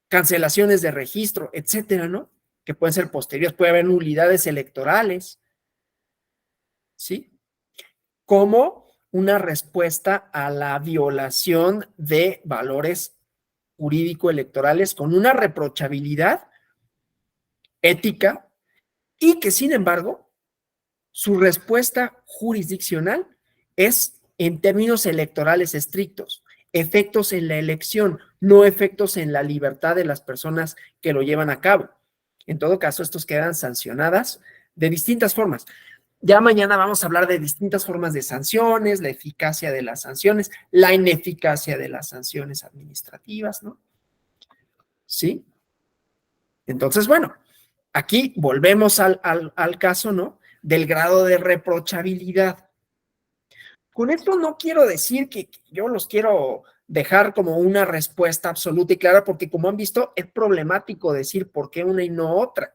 S1: cancelaciones de registro, etcétera, ¿no? Que pueden ser posteriores, puede haber nulidades electorales, ¿sí? Como una respuesta a la violación de valores jurídico-electorales con una reprochabilidad ética y que, sin embargo, su respuesta jurisdiccional es en términos electorales estrictos, efectos en la elección, no efectos en la libertad de las personas que lo llevan a cabo. En todo caso, estos quedan sancionadas de distintas formas. Ya mañana vamos a hablar de distintas formas de sanciones, la eficacia de las sanciones, la ineficacia de las sanciones administrativas, ¿no? ¿Sí? Entonces, bueno, aquí volvemos al caso, ¿no? Del grado de reprochabilidad. Con esto no quiero decir que yo los quiero dejar como una respuesta absoluta y clara, porque como han visto, es problemático decir por qué una y no otra.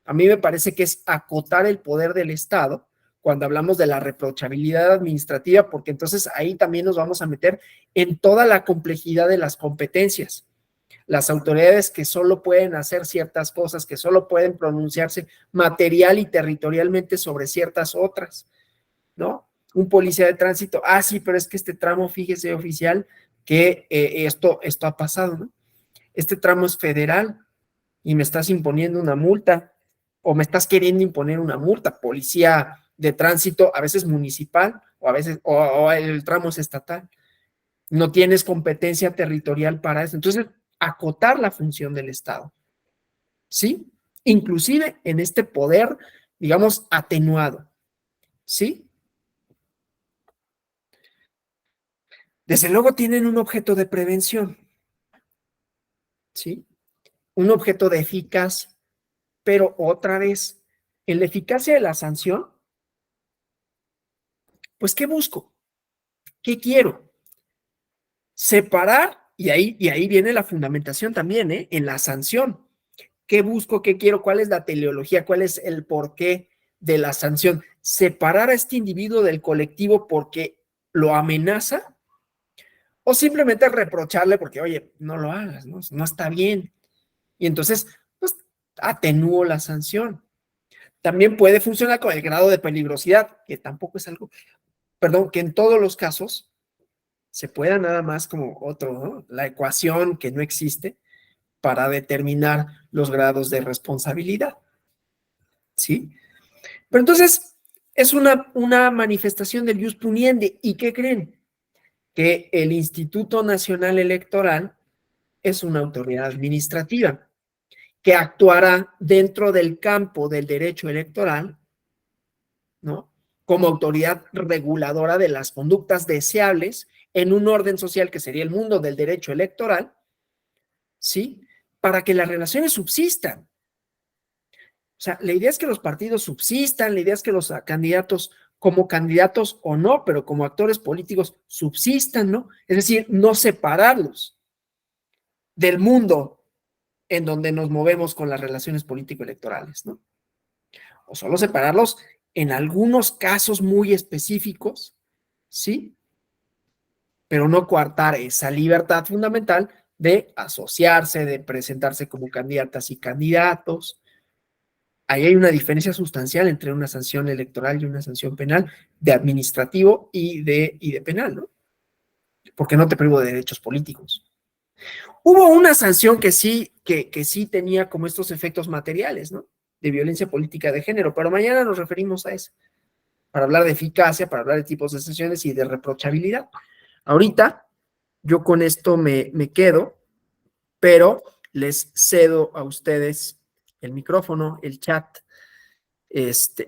S1: A mí me parece que es acotar el poder del Estado cuando hablamos de la reprochabilidad administrativa, porque entonces ahí también nos vamos a meter en toda la complejidad de las competencias. Las autoridades que solo pueden hacer ciertas cosas, que solo pueden pronunciarse material y territorialmente sobre ciertas otras, ¿no? Un policía de tránsito, sí, pero es que este tramo, fíjese, oficial, que esto ha pasado, ¿no? Este tramo es federal y me estás imponiendo una multa, o me estás queriendo imponer una multa, policía de tránsito, a veces municipal, o a veces, o el tramo es estatal. No tienes competencia territorial para eso. Entonces, acotar la función del Estado, ¿sí? Inclusive en este poder, digamos, atenuado, ¿sí? Desde luego tienen un objeto de prevención, ¿sí? Un objeto de eficaz, pero otra vez, en la eficacia de la sanción, pues, ¿qué busco? ¿Qué quiero? Separar, y ahí viene la fundamentación también, en la sanción. ¿Qué busco? ¿Qué quiero? ¿Cuál es la teleología? ¿Cuál es el porqué de la sanción? ¿Separar a este individuo del colectivo porque lo amenaza? ¿O simplemente reprocharle porque, oye, no lo hagas, no está bien? Y entonces, pues, atenúo la sanción. También puede funcionar con el grado de peligrosidad, que tampoco es algo, perdón, que en todos los casos se pueda nada más como otro, ¿no? La ecuación que no existe para determinar los grados de responsabilidad, ¿sí? Pero entonces es una manifestación del ius puniendi. ¿Y qué creen? Que el Instituto Nacional Electoral es una autoridad administrativa que actuará dentro del campo del derecho electoral, ¿no? Como autoridad reguladora de las conductas deseables en un orden social que sería el mundo del derecho electoral, ¿sí? Para que las relaciones subsistan. O sea, la idea es que los partidos subsistan, la idea es que los candidatos, como candidatos o no, pero como actores políticos, subsistan, ¿no? Es decir, no separarlos del mundo en donde nos movemos con las relaciones político-electorales, ¿no? O solo separarlos en algunos casos muy específicos, ¿sí? Pero no coartar esa libertad fundamental de asociarse, de presentarse como candidatas y candidatos. Ahí hay una diferencia sustancial entre una sanción electoral y una sanción penal, de administrativo y de penal, ¿no? Porque no te privo de derechos políticos. Hubo una sanción que sí tenía como estos efectos materiales, ¿no? De violencia política de género, pero mañana nos referimos a eso, para hablar de eficacia, para hablar de tipos de sanciones y de reprochabilidad. Ahorita, yo con esto me quedo, pero les cedo a ustedes el micrófono, el chat,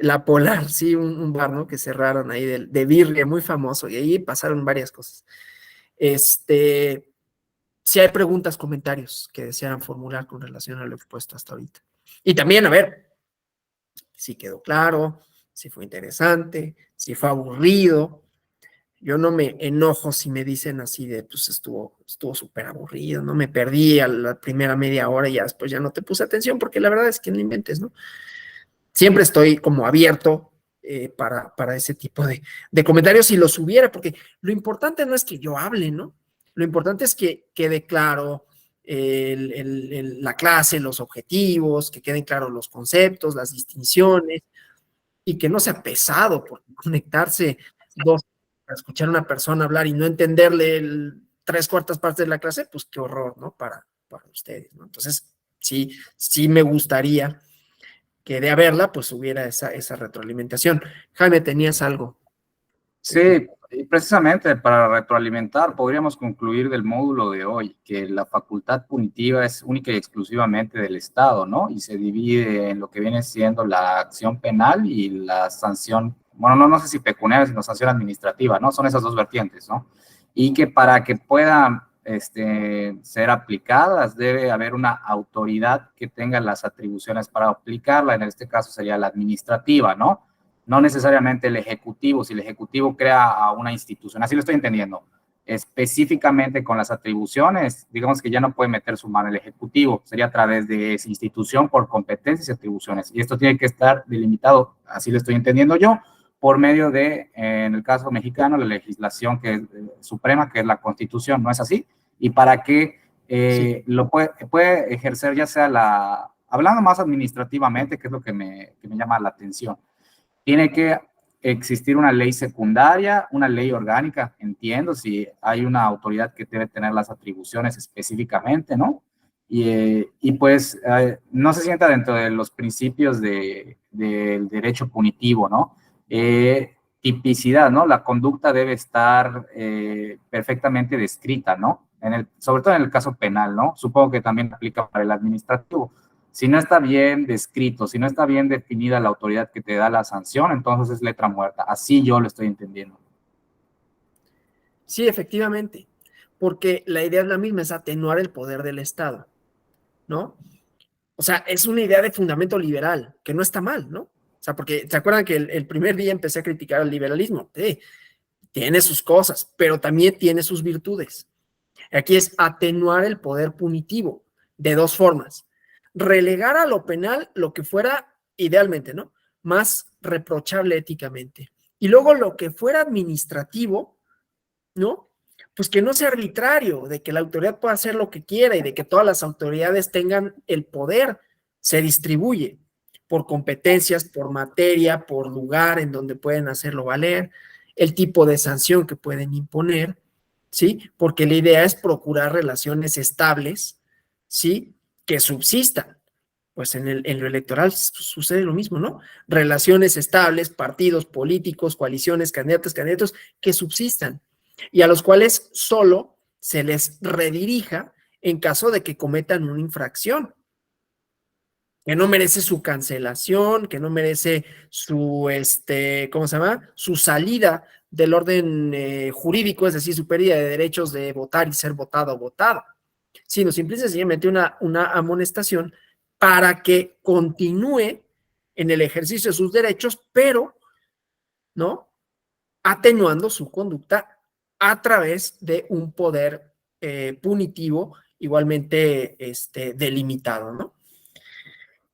S1: la Polar, sí, un bar, ¿no? Que cerraron ahí de birria, muy famoso, y ahí pasaron varias cosas. Si hay preguntas, comentarios que desearan formular con relación a lo expuesto hasta ahorita. Y también, a ver, si quedó claro, si fue interesante, si fue aburrido. Yo no me enojo si me dicen así de, pues estuvo súper aburrido, no me perdí a la primera media hora y ya después ya no te puse atención, porque la verdad es que no inventes, ¿no? Siempre estoy como abierto para ese tipo de comentarios si los hubiera, porque lo importante no es que yo hable, ¿no? Lo importante es que quede claro la clase, los objetivos, que queden claros los conceptos, las distinciones, y que no sea pesado, porque conectarse dos para escuchar a una persona hablar y no entenderle 3/4 partes de la clase, pues qué horror, ¿no? Para ustedes, ¿no? Entonces, sí me gustaría que de haberla, pues hubiera esa retroalimentación. Jaime, ¿tenías algo?
S3: Sí, y precisamente para retroalimentar, podríamos concluir del módulo de hoy que la facultad punitiva es única y exclusivamente del Estado, ¿no? Y se divide en lo que viene siendo la acción penal y la sanción, bueno, no sé si pecuniaria, sino sanción administrativa, ¿no? Son esas dos vertientes, ¿no? Y que para que puedan ser aplicadas debe haber una autoridad que tenga las atribuciones para aplicarla, en este caso sería la administrativa, ¿no? No necesariamente el Ejecutivo, si el Ejecutivo crea a una institución, así lo estoy entendiendo. específicamente con las atribuciones, digamos que ya no puede meter su mano el Ejecutivo, sería a través de esa institución por competencias y atribuciones. Y esto tiene que estar delimitado, así lo estoy entendiendo yo, por medio de, en el caso mexicano, la legislación que es suprema, que es la Constitución, ¿no es así? Y para que
S1: Sí.
S3: lo puede ejercer ya sea hablando más administrativamente, que es lo que me llama la atención, tiene que existir una ley secundaria, una ley orgánica, entiendo, si hay una autoridad que debe tener las atribuciones específicamente, ¿no? Y pues no se sienta dentro de los principios del derecho punitivo, ¿no? Tipicidad, ¿no? La conducta debe estar perfectamente descrita, ¿no? Sobre todo en el caso penal, ¿no? Supongo que también aplica para el administrativo. Si no está bien descrito, si no está bien definida la autoridad que te da la sanción, entonces es letra muerta. Así yo lo estoy entendiendo.
S1: Sí, efectivamente, porque la idea es la misma, es atenuar el poder del Estado, ¿no? O sea, es una idea de fundamento liberal, que no está mal, ¿no? O sea, porque ¿se acuerdan que el primer día empecé a criticar el liberalismo? Sí, tiene sus cosas, pero también tiene sus virtudes. Aquí es atenuar el poder punitivo de dos formas. Relegar a lo penal lo que fuera, idealmente, ¿no? Más reprochable éticamente. Y luego lo que fuera administrativo, ¿no? Pues que no sea arbitrario, de que la autoridad pueda hacer lo que quiera y de que todas las autoridades tengan el poder, se distribuye por competencias, por materia, por lugar en donde pueden hacerlo valer, el tipo de sanción que pueden imponer, ¿sí? Porque la idea es procurar relaciones estables, ¿sí? Que subsistan. Pues en lo electoral sucede lo mismo, ¿no? Relaciones estables, partidos políticos, coaliciones, candidatos que subsistan y a los cuales solo se les redirija en caso de que cometan una infracción, que no merece su cancelación, que no merece su, ¿cómo se llama? Su salida del orden jurídico, es decir, su pérdida de derechos de votar y ser votado o votada, sino simple y sencillamente una amonestación para que continúe en el ejercicio de sus derechos, pero, ¿no? Atenuando su conducta a través de un poder punitivo igualmente delimitado, ¿no?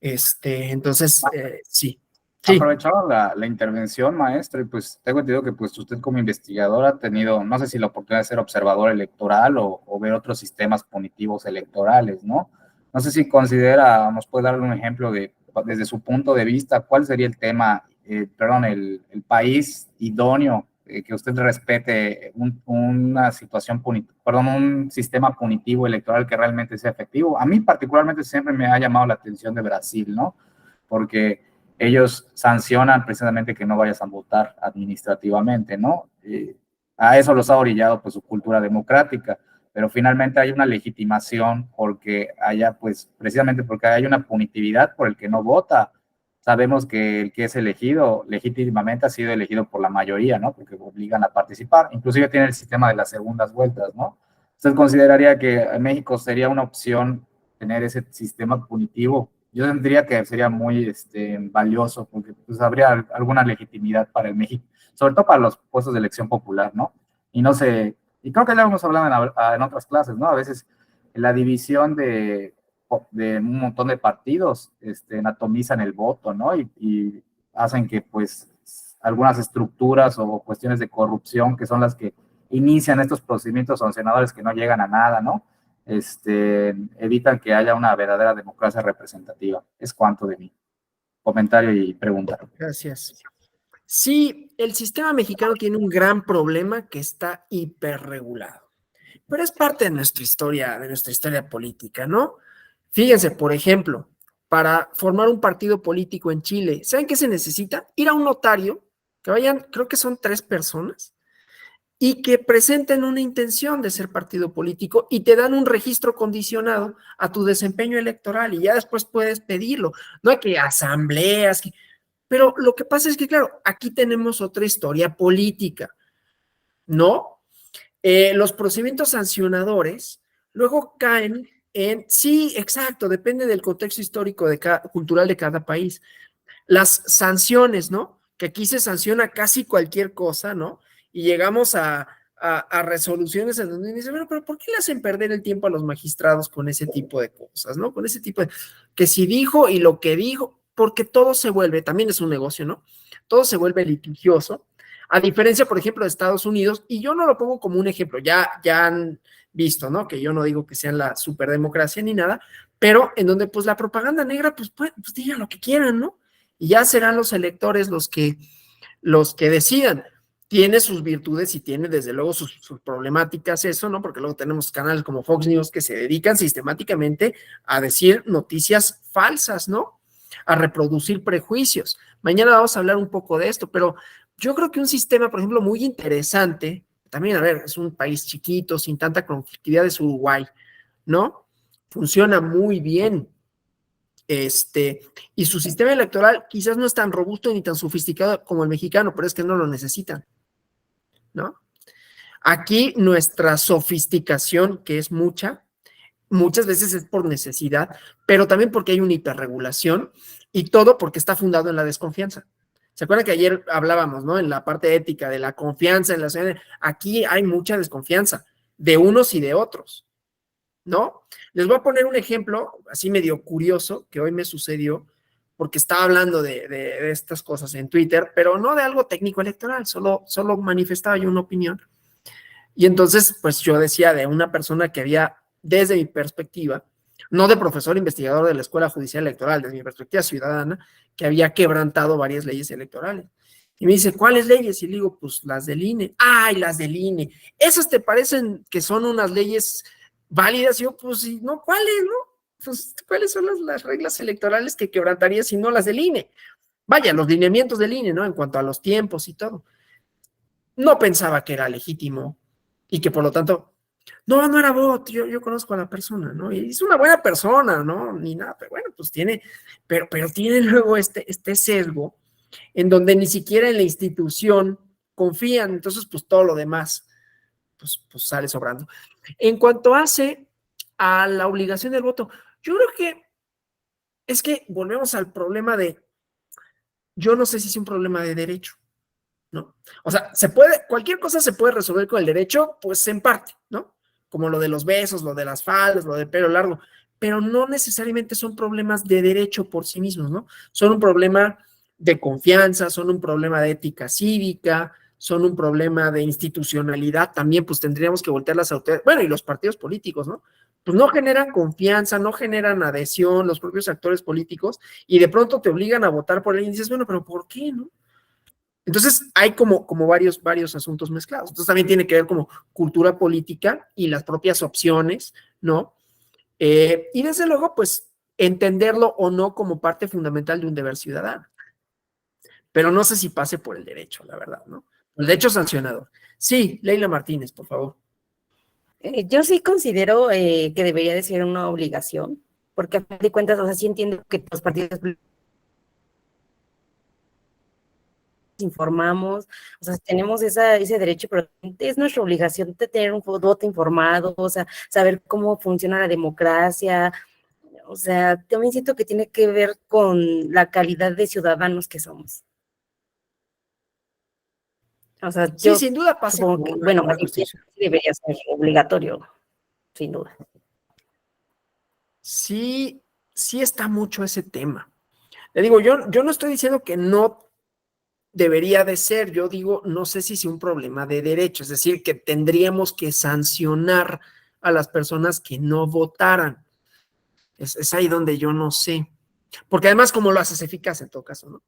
S1: Entonces, sí, sí,
S3: Aprovechando la intervención, maestro, y pues tengo entendido que pues usted como investigador ha tenido, no sé si la oportunidad de ser observador electoral o ver otros sistemas punitivos electorales, ¿no? No sé si considera, nos puede dar un ejemplo desde su punto de vista, cuál sería el tema, el país idóneo que usted respete una situación un sistema punitivo electoral que realmente sea efectivo. A mí particularmente siempre me ha llamado la atención de Brasil, ¿no? Porque ellos sancionan precisamente que no vayas a votar administrativamente, ¿no? A eso los ha orillado pues su cultura democrática, pero finalmente hay una legitimación porque haya pues precisamente porque hay una punitividad por el que no vota. Sabemos que el que es elegido legítimamente ha sido elegido por la mayoría, ¿no? Porque obligan a participar. Inclusive tiene el sistema de las segundas vueltas, ¿no? ¿Usted consideraría que en México sería una opción tener ese sistema punitivo? Yo tendría que sería muy valioso porque pues habría alguna legitimidad para el México, sobre todo para los puestos de elección popular, ¿no? Y no sé, y creo que ya hemos hablado en otras clases, ¿no? A veces la división de un montón de partidos anatomizan el voto, ¿no? Y hacen que pues algunas estructuras o cuestiones de corrupción que son las que inician estos procedimientos sancionadores que no llegan a nada, ¿no? Evitan que haya una verdadera democracia representativa. Es cuanto de mi comentario y pregunta.
S1: gracias. Sí, el sistema mexicano tiene un gran problema que está hiperregulado, pero es parte de nuestra historia política, ¿no? Fíjense, por ejemplo, para formar un partido político en Chile, ¿saben qué se necesita? Ir a un notario, que vayan, creo que son 3 personas, y que presenten una intención de ser partido político y te dan un registro condicionado a tu desempeño electoral y ya después puedes pedirlo. No hay que asambleas, pero lo que pasa es que, claro, aquí tenemos otra historia política, ¿no? Los procedimientos sancionadores luego caen en, sí, exacto, depende del contexto histórico cultural de cada país. Las sanciones, ¿no? Que aquí se sanciona casi cualquier cosa, ¿no? Y llegamos a a resoluciones en donde dice, bueno, pero ¿por qué le hacen perder el tiempo a los magistrados con ese tipo de cosas, ¿no? Con ese tipo de, que si dijo y lo que dijo, porque todo se vuelve, también es un negocio, ¿no? Todo se vuelve litigioso, a diferencia, por ejemplo, de Estados Unidos, y yo no lo pongo como un ejemplo, ya han visto, ¿no? Que yo no digo que sean la superdemocracia ni nada, pero en donde pues la propaganda negra, pues digan lo que quieran, ¿no? Y ya serán los electores los que decidan. Tiene sus virtudes y tiene desde luego sus problemáticas eso, ¿no? Porque luego tenemos canales como Fox News que se dedican sistemáticamente a decir noticias falsas, ¿no? A reproducir prejuicios. Mañana vamos a hablar un poco de esto, pero yo creo que un sistema, por ejemplo, muy interesante, también, a ver, es un país chiquito, sin tanta conflictividad, es Uruguay, ¿no? Funciona muy bien. Y su sistema electoral quizás no es tan robusto ni tan sofisticado como el mexicano, pero es que no lo necesitan, ¿no? Aquí nuestra sofisticación, que es muchas veces es por necesidad, pero también porque hay una hiperregulación y todo porque está fundado en la desconfianza. ¿Se acuerdan que ayer hablábamos, ¿no? En la parte ética de la confianza en la sociedad. Aquí hay mucha desconfianza de unos y de otros, ¿no? Les voy a poner un ejemplo así medio curioso que hoy me sucedió porque estaba hablando de estas cosas en Twitter, pero no de algo técnico electoral, solo manifestaba yo una opinión. Y entonces, pues yo decía de una persona que había, desde mi perspectiva, no de profesor investigador de la Escuela Judicial Electoral, desde mi perspectiva ciudadana, que había quebrantado varias leyes electorales. Y me dice, ¿cuáles leyes? Y le digo, pues las del INE. ¡Ay, las del INE! ¿Esas te parecen que son unas leyes válidas? Y yo, pues, no, ¿cuáles, no? Pues, ¿cuáles son las reglas electorales que quebrantaría si no las del INE? Vaya, los lineamientos del INE, ¿no? En cuanto a los tiempos y todo. No pensaba que era legítimo y que por lo tanto, no era bot, yo conozco a la persona, ¿no? Y es una buena persona, ¿no? Ni nada, pero bueno, pues tiene, pero tiene luego este sesgo en donde ni siquiera en la institución confían, entonces pues todo lo demás pues sale sobrando. En cuanto hace a la obligación del voto, yo creo que es que volvemos al problema de, yo no sé si es un problema de derecho, ¿no? O sea, cualquier cosa se puede resolver con el derecho, pues en parte, ¿no? Como lo de los besos, lo de las faldas, lo del pelo largo, pero no necesariamente son problemas de derecho por sí mismos, ¿no? Son un problema de confianza, son un problema de ética cívica, son un problema de institucionalidad, también pues tendríamos que voltear las autoridades, bueno, y los partidos políticos, ¿no? Pues no generan confianza, no generan adhesión, los propios actores políticos, y de pronto te obligan a votar por él y dices, bueno, pero ¿por qué, no? Entonces, hay como varios asuntos mezclados. Entonces, también tiene que ver como cultura política y las propias opciones, ¿no? Y desde luego, pues, entenderlo o no como parte fundamental de un deber ciudadano. Pero no sé si pase por el derecho, la verdad, ¿no? El derecho sancionador. Sí, Leila Martínez, por favor.
S4: Yo sí considero que debería de ser una obligación, porque a fin de cuentas, o sea, sí entiendo que los partidos informamos, o sea, tenemos ese derecho, pero es nuestra obligación de tener un voto informado, o sea, saber cómo funciona la democracia, o sea, también siento que tiene que ver con la calidad de ciudadanos que somos. O sea,
S1: Sí,
S4: yo
S1: sin duda pasa.
S4: supongo que, bueno, sí debería ser obligatorio, sin duda.
S1: Sí, sí está mucho ese tema. Le digo, yo no estoy diciendo que no debería de ser, yo digo, no sé si es un problema de derecho, es decir, que tendríamos que sancionar a las personas que no votaran. Es ahí donde yo no sé. Porque además, ¿cómo lo haces eficaz en todo caso, no?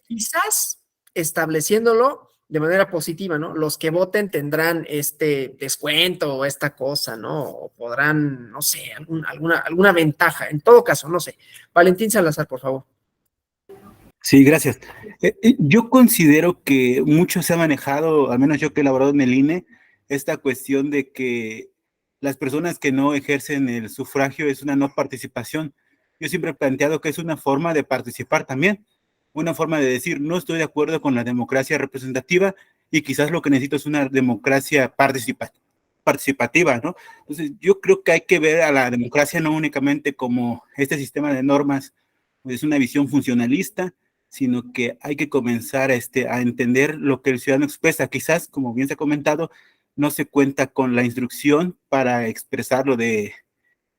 S1: Quizás estableciéndolo de manera positiva, ¿no? Los que voten tendrán este descuento o esta cosa, ¿no? O podrán, no sé, alguna ventaja. En todo caso, no sé. Valentín Salazar, por favor.
S5: Sí, gracias. Yo considero que mucho se ha manejado, al menos yo que he elaborado en el INE, esta cuestión de que las personas que no ejercen el sufragio es una no participación. Yo siempre he planteado que es una forma de participar también, una forma de decir, no estoy de acuerdo con la democracia representativa y quizás lo que necesito es una democracia participativa, ¿no? Entonces, yo creo que hay que ver a la democracia no únicamente como este sistema de normas, es una visión funcionalista, sino que hay que comenzar a entender lo que el ciudadano expresa. Quizás, como bien se ha comentado, no se cuenta con la instrucción para expresarlo de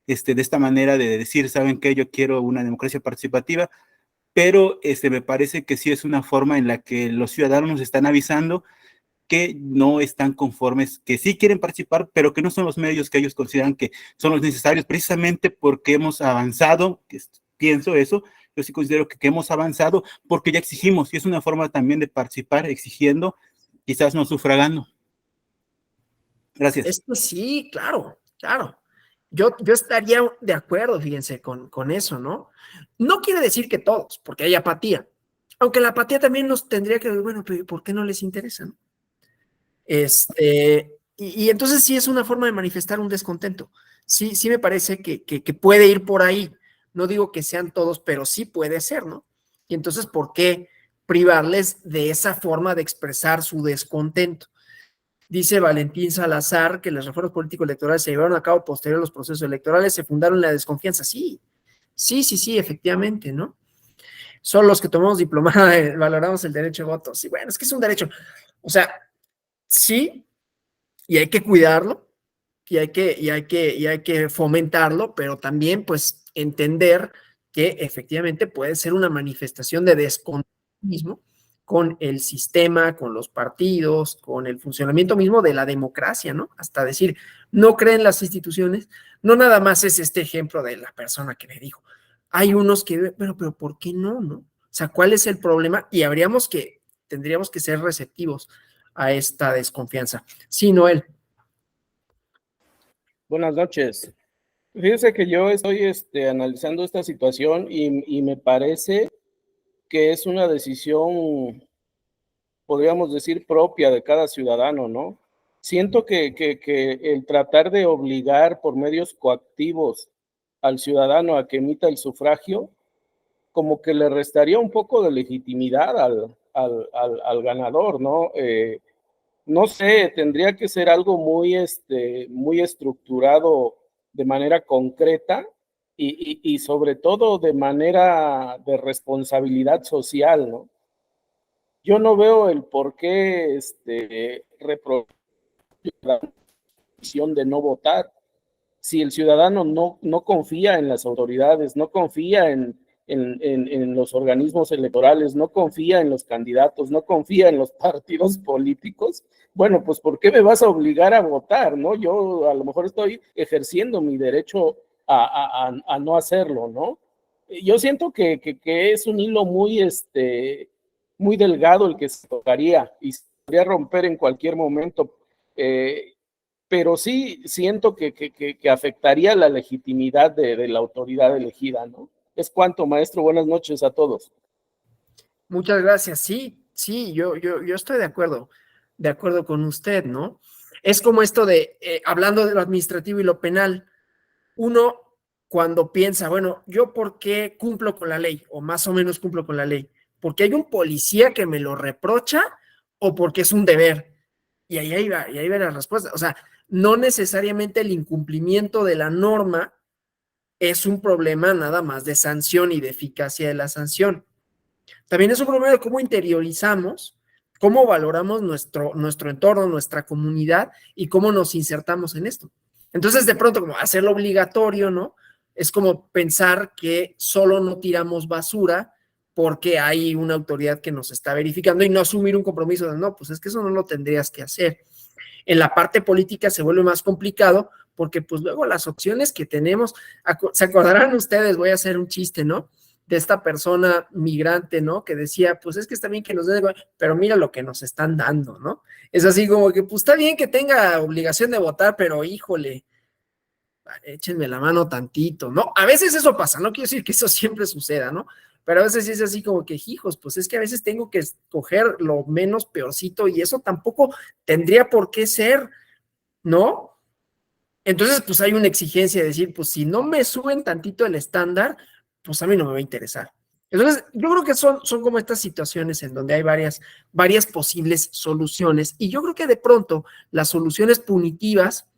S5: esta manera de decir, ¿saben qué? Yo quiero una democracia participativa, pero me parece que sí es una forma en la que los ciudadanos nos están avisando que no están conformes, que sí quieren participar, pero que no son los medios que ellos consideran que son los necesarios, precisamente porque hemos avanzado, pienso eso, yo sí considero que hemos avanzado porque ya exigimos, y es una forma también de participar, exigiendo, quizás no sufragando. Gracias.
S1: Esto sí, claro, claro. Yo estaría de acuerdo, fíjense, con eso, ¿no? No quiere decir que todos, porque hay apatía. Aunque la apatía también nos tendría que, bueno, pero ¿por qué no les interesa, no? Y entonces sí es una forma de manifestar un descontento. Sí, sí me parece que puede ir por ahí. No digo que sean todos, pero sí puede ser, ¿no? Y entonces, ¿por qué privarles de esa forma de expresar su descontento? Dice Valentín Salazar que las reformas político-electorales se llevaron a cabo posterior a los procesos electorales, se fundaron en la desconfianza. Sí, sí, efectivamente, ¿no? Solo los que tomamos diplomada valoramos el derecho de voto. Sí, bueno, es que es un derecho. O sea, sí, y hay que cuidarlo, y hay que fomentarlo, pero también, pues, entender que efectivamente puede ser una manifestación de descontentismo con el sistema, con los partidos, con el funcionamiento mismo de la democracia, ¿no? Hasta decir, no creen las instituciones, no nada más es este ejemplo de la persona que me dijo. Hay unos que, pero ¿por qué no, no? O sea, ¿cuál es el problema? Y tendríamos que ser receptivos a esta desconfianza. Sí, Noel.
S6: Buenas noches. Fíjese que yo estoy analizando esta situación y me parece que es una decisión, podríamos decir, propia de cada ciudadano, ¿no? Siento que el tratar de obligar por medios coactivos al ciudadano a que emita el sufragio, como que le restaría un poco de legitimidad al ganador, ¿no? No sé, tendría que ser algo muy estructurado de manera concreta y sobre todo de manera de responsabilidad social, ¿no? Yo no veo el por qué reprobar la decisión de no votar. Si el ciudadano no confía en las autoridades, no confía en los organismos electorales, no confía en los candidatos, no confía en los partidos políticos, bueno, pues ¿por qué me vas a obligar a votar, no? Yo a lo mejor estoy ejerciendo mi derecho a no hacerlo, ¿no? Yo siento que es un hilo muy delgado el que se tocaría y se podría romper en cualquier momento, pero sí siento que afectaría la legitimidad de la autoridad elegida, ¿no? Es cuanto, maestro. Buenas noches a todos.
S1: Muchas gracias. Sí, yo estoy de acuerdo con usted, ¿no? Es como esto de, hablando de lo administrativo y lo penal, uno cuando piensa, bueno, ¿yo por qué cumplo con la ley? O más o menos cumplo con la ley. ¿Porque hay un policía que me lo reprocha o porque es un deber? Y ahí va la respuesta. O sea, no necesariamente el incumplimiento de la norma es un problema nada más de sanción y de eficacia de la sanción. También es un problema de cómo interiorizamos, cómo valoramos nuestro entorno, nuestra comunidad y cómo nos insertamos en esto. Entonces, de pronto, como hacerlo obligatorio, ¿no? Es como pensar que solo no tiramos basura porque hay una autoridad que nos está verificando y no asumir un compromiso de, no, pues es que eso no lo tendrías que hacer. En la parte política se vuelve más complicado porque pues luego las opciones que tenemos, se acordarán ustedes, voy a hacer un chiste, ¿no? De esta persona migrante, ¿no? Que decía, pues es que está bien que nos den, pero mira lo que nos están dando, ¿no? Es así como que, pues está bien que tenga obligación de votar, pero híjole, échenme la mano tantito, ¿no? A veces eso pasa, no quiero decir que eso siempre suceda, ¿no? Pero a veces es así como que, hijos, pues es que a veces tengo que escoger lo menos peorcito y eso tampoco tendría por qué ser, ¿no? Entonces, pues hay una exigencia de decir, pues si no me suben tantito el estándar, pues a mí no me va a interesar. Entonces, yo creo que son como estas situaciones en donde hay varias posibles soluciones y yo creo que de pronto las soluciones punitivas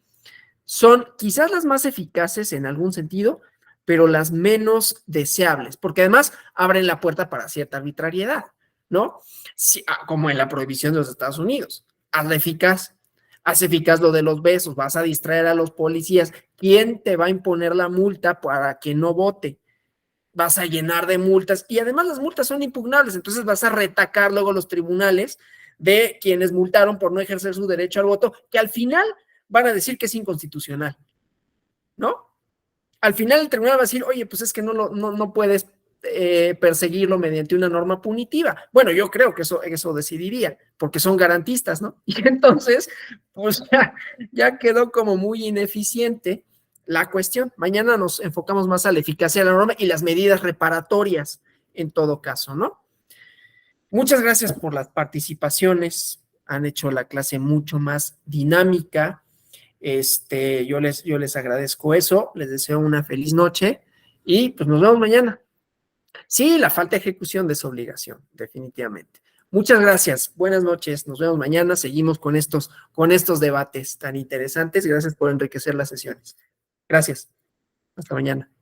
S1: son quizás las más eficaces en algún sentido, pero las menos deseables, porque además abren la puerta para cierta arbitrariedad, ¿no? Como en la prohibición de los Estados Unidos. Hazla eficaz. Haz eficaz lo de los besos, vas a distraer a los policías. ¿Quién te va a imponer la multa para que no vote? Vas a llenar de multas y además las multas son impugnables, entonces vas a retacar luego los tribunales de quienes multaron por no ejercer su derecho al voto, que al final van a decir que es inconstitucional, ¿no? Al final el tribunal va a decir, oye, pues es que no puedes perseguirlo mediante una norma punitiva. Bueno, yo creo que eso decidiría, porque son garantistas, ¿no? Y entonces, pues ya quedó como muy ineficiente la cuestión. Mañana nos enfocamos más a la eficacia de la norma y las medidas reparatorias en todo caso, ¿no? Muchas gracias por las participaciones. Han hecho la clase mucho más dinámica. Yo les agradezco eso. Les deseo una feliz noche y pues nos vemos mañana. Sí, la falta de ejecución de esa obligación, definitivamente. Muchas gracias. Buenas noches. Nos vemos mañana. Seguimos con estos debates tan interesantes. Gracias por enriquecer las sesiones. Gracias. Hasta mañana.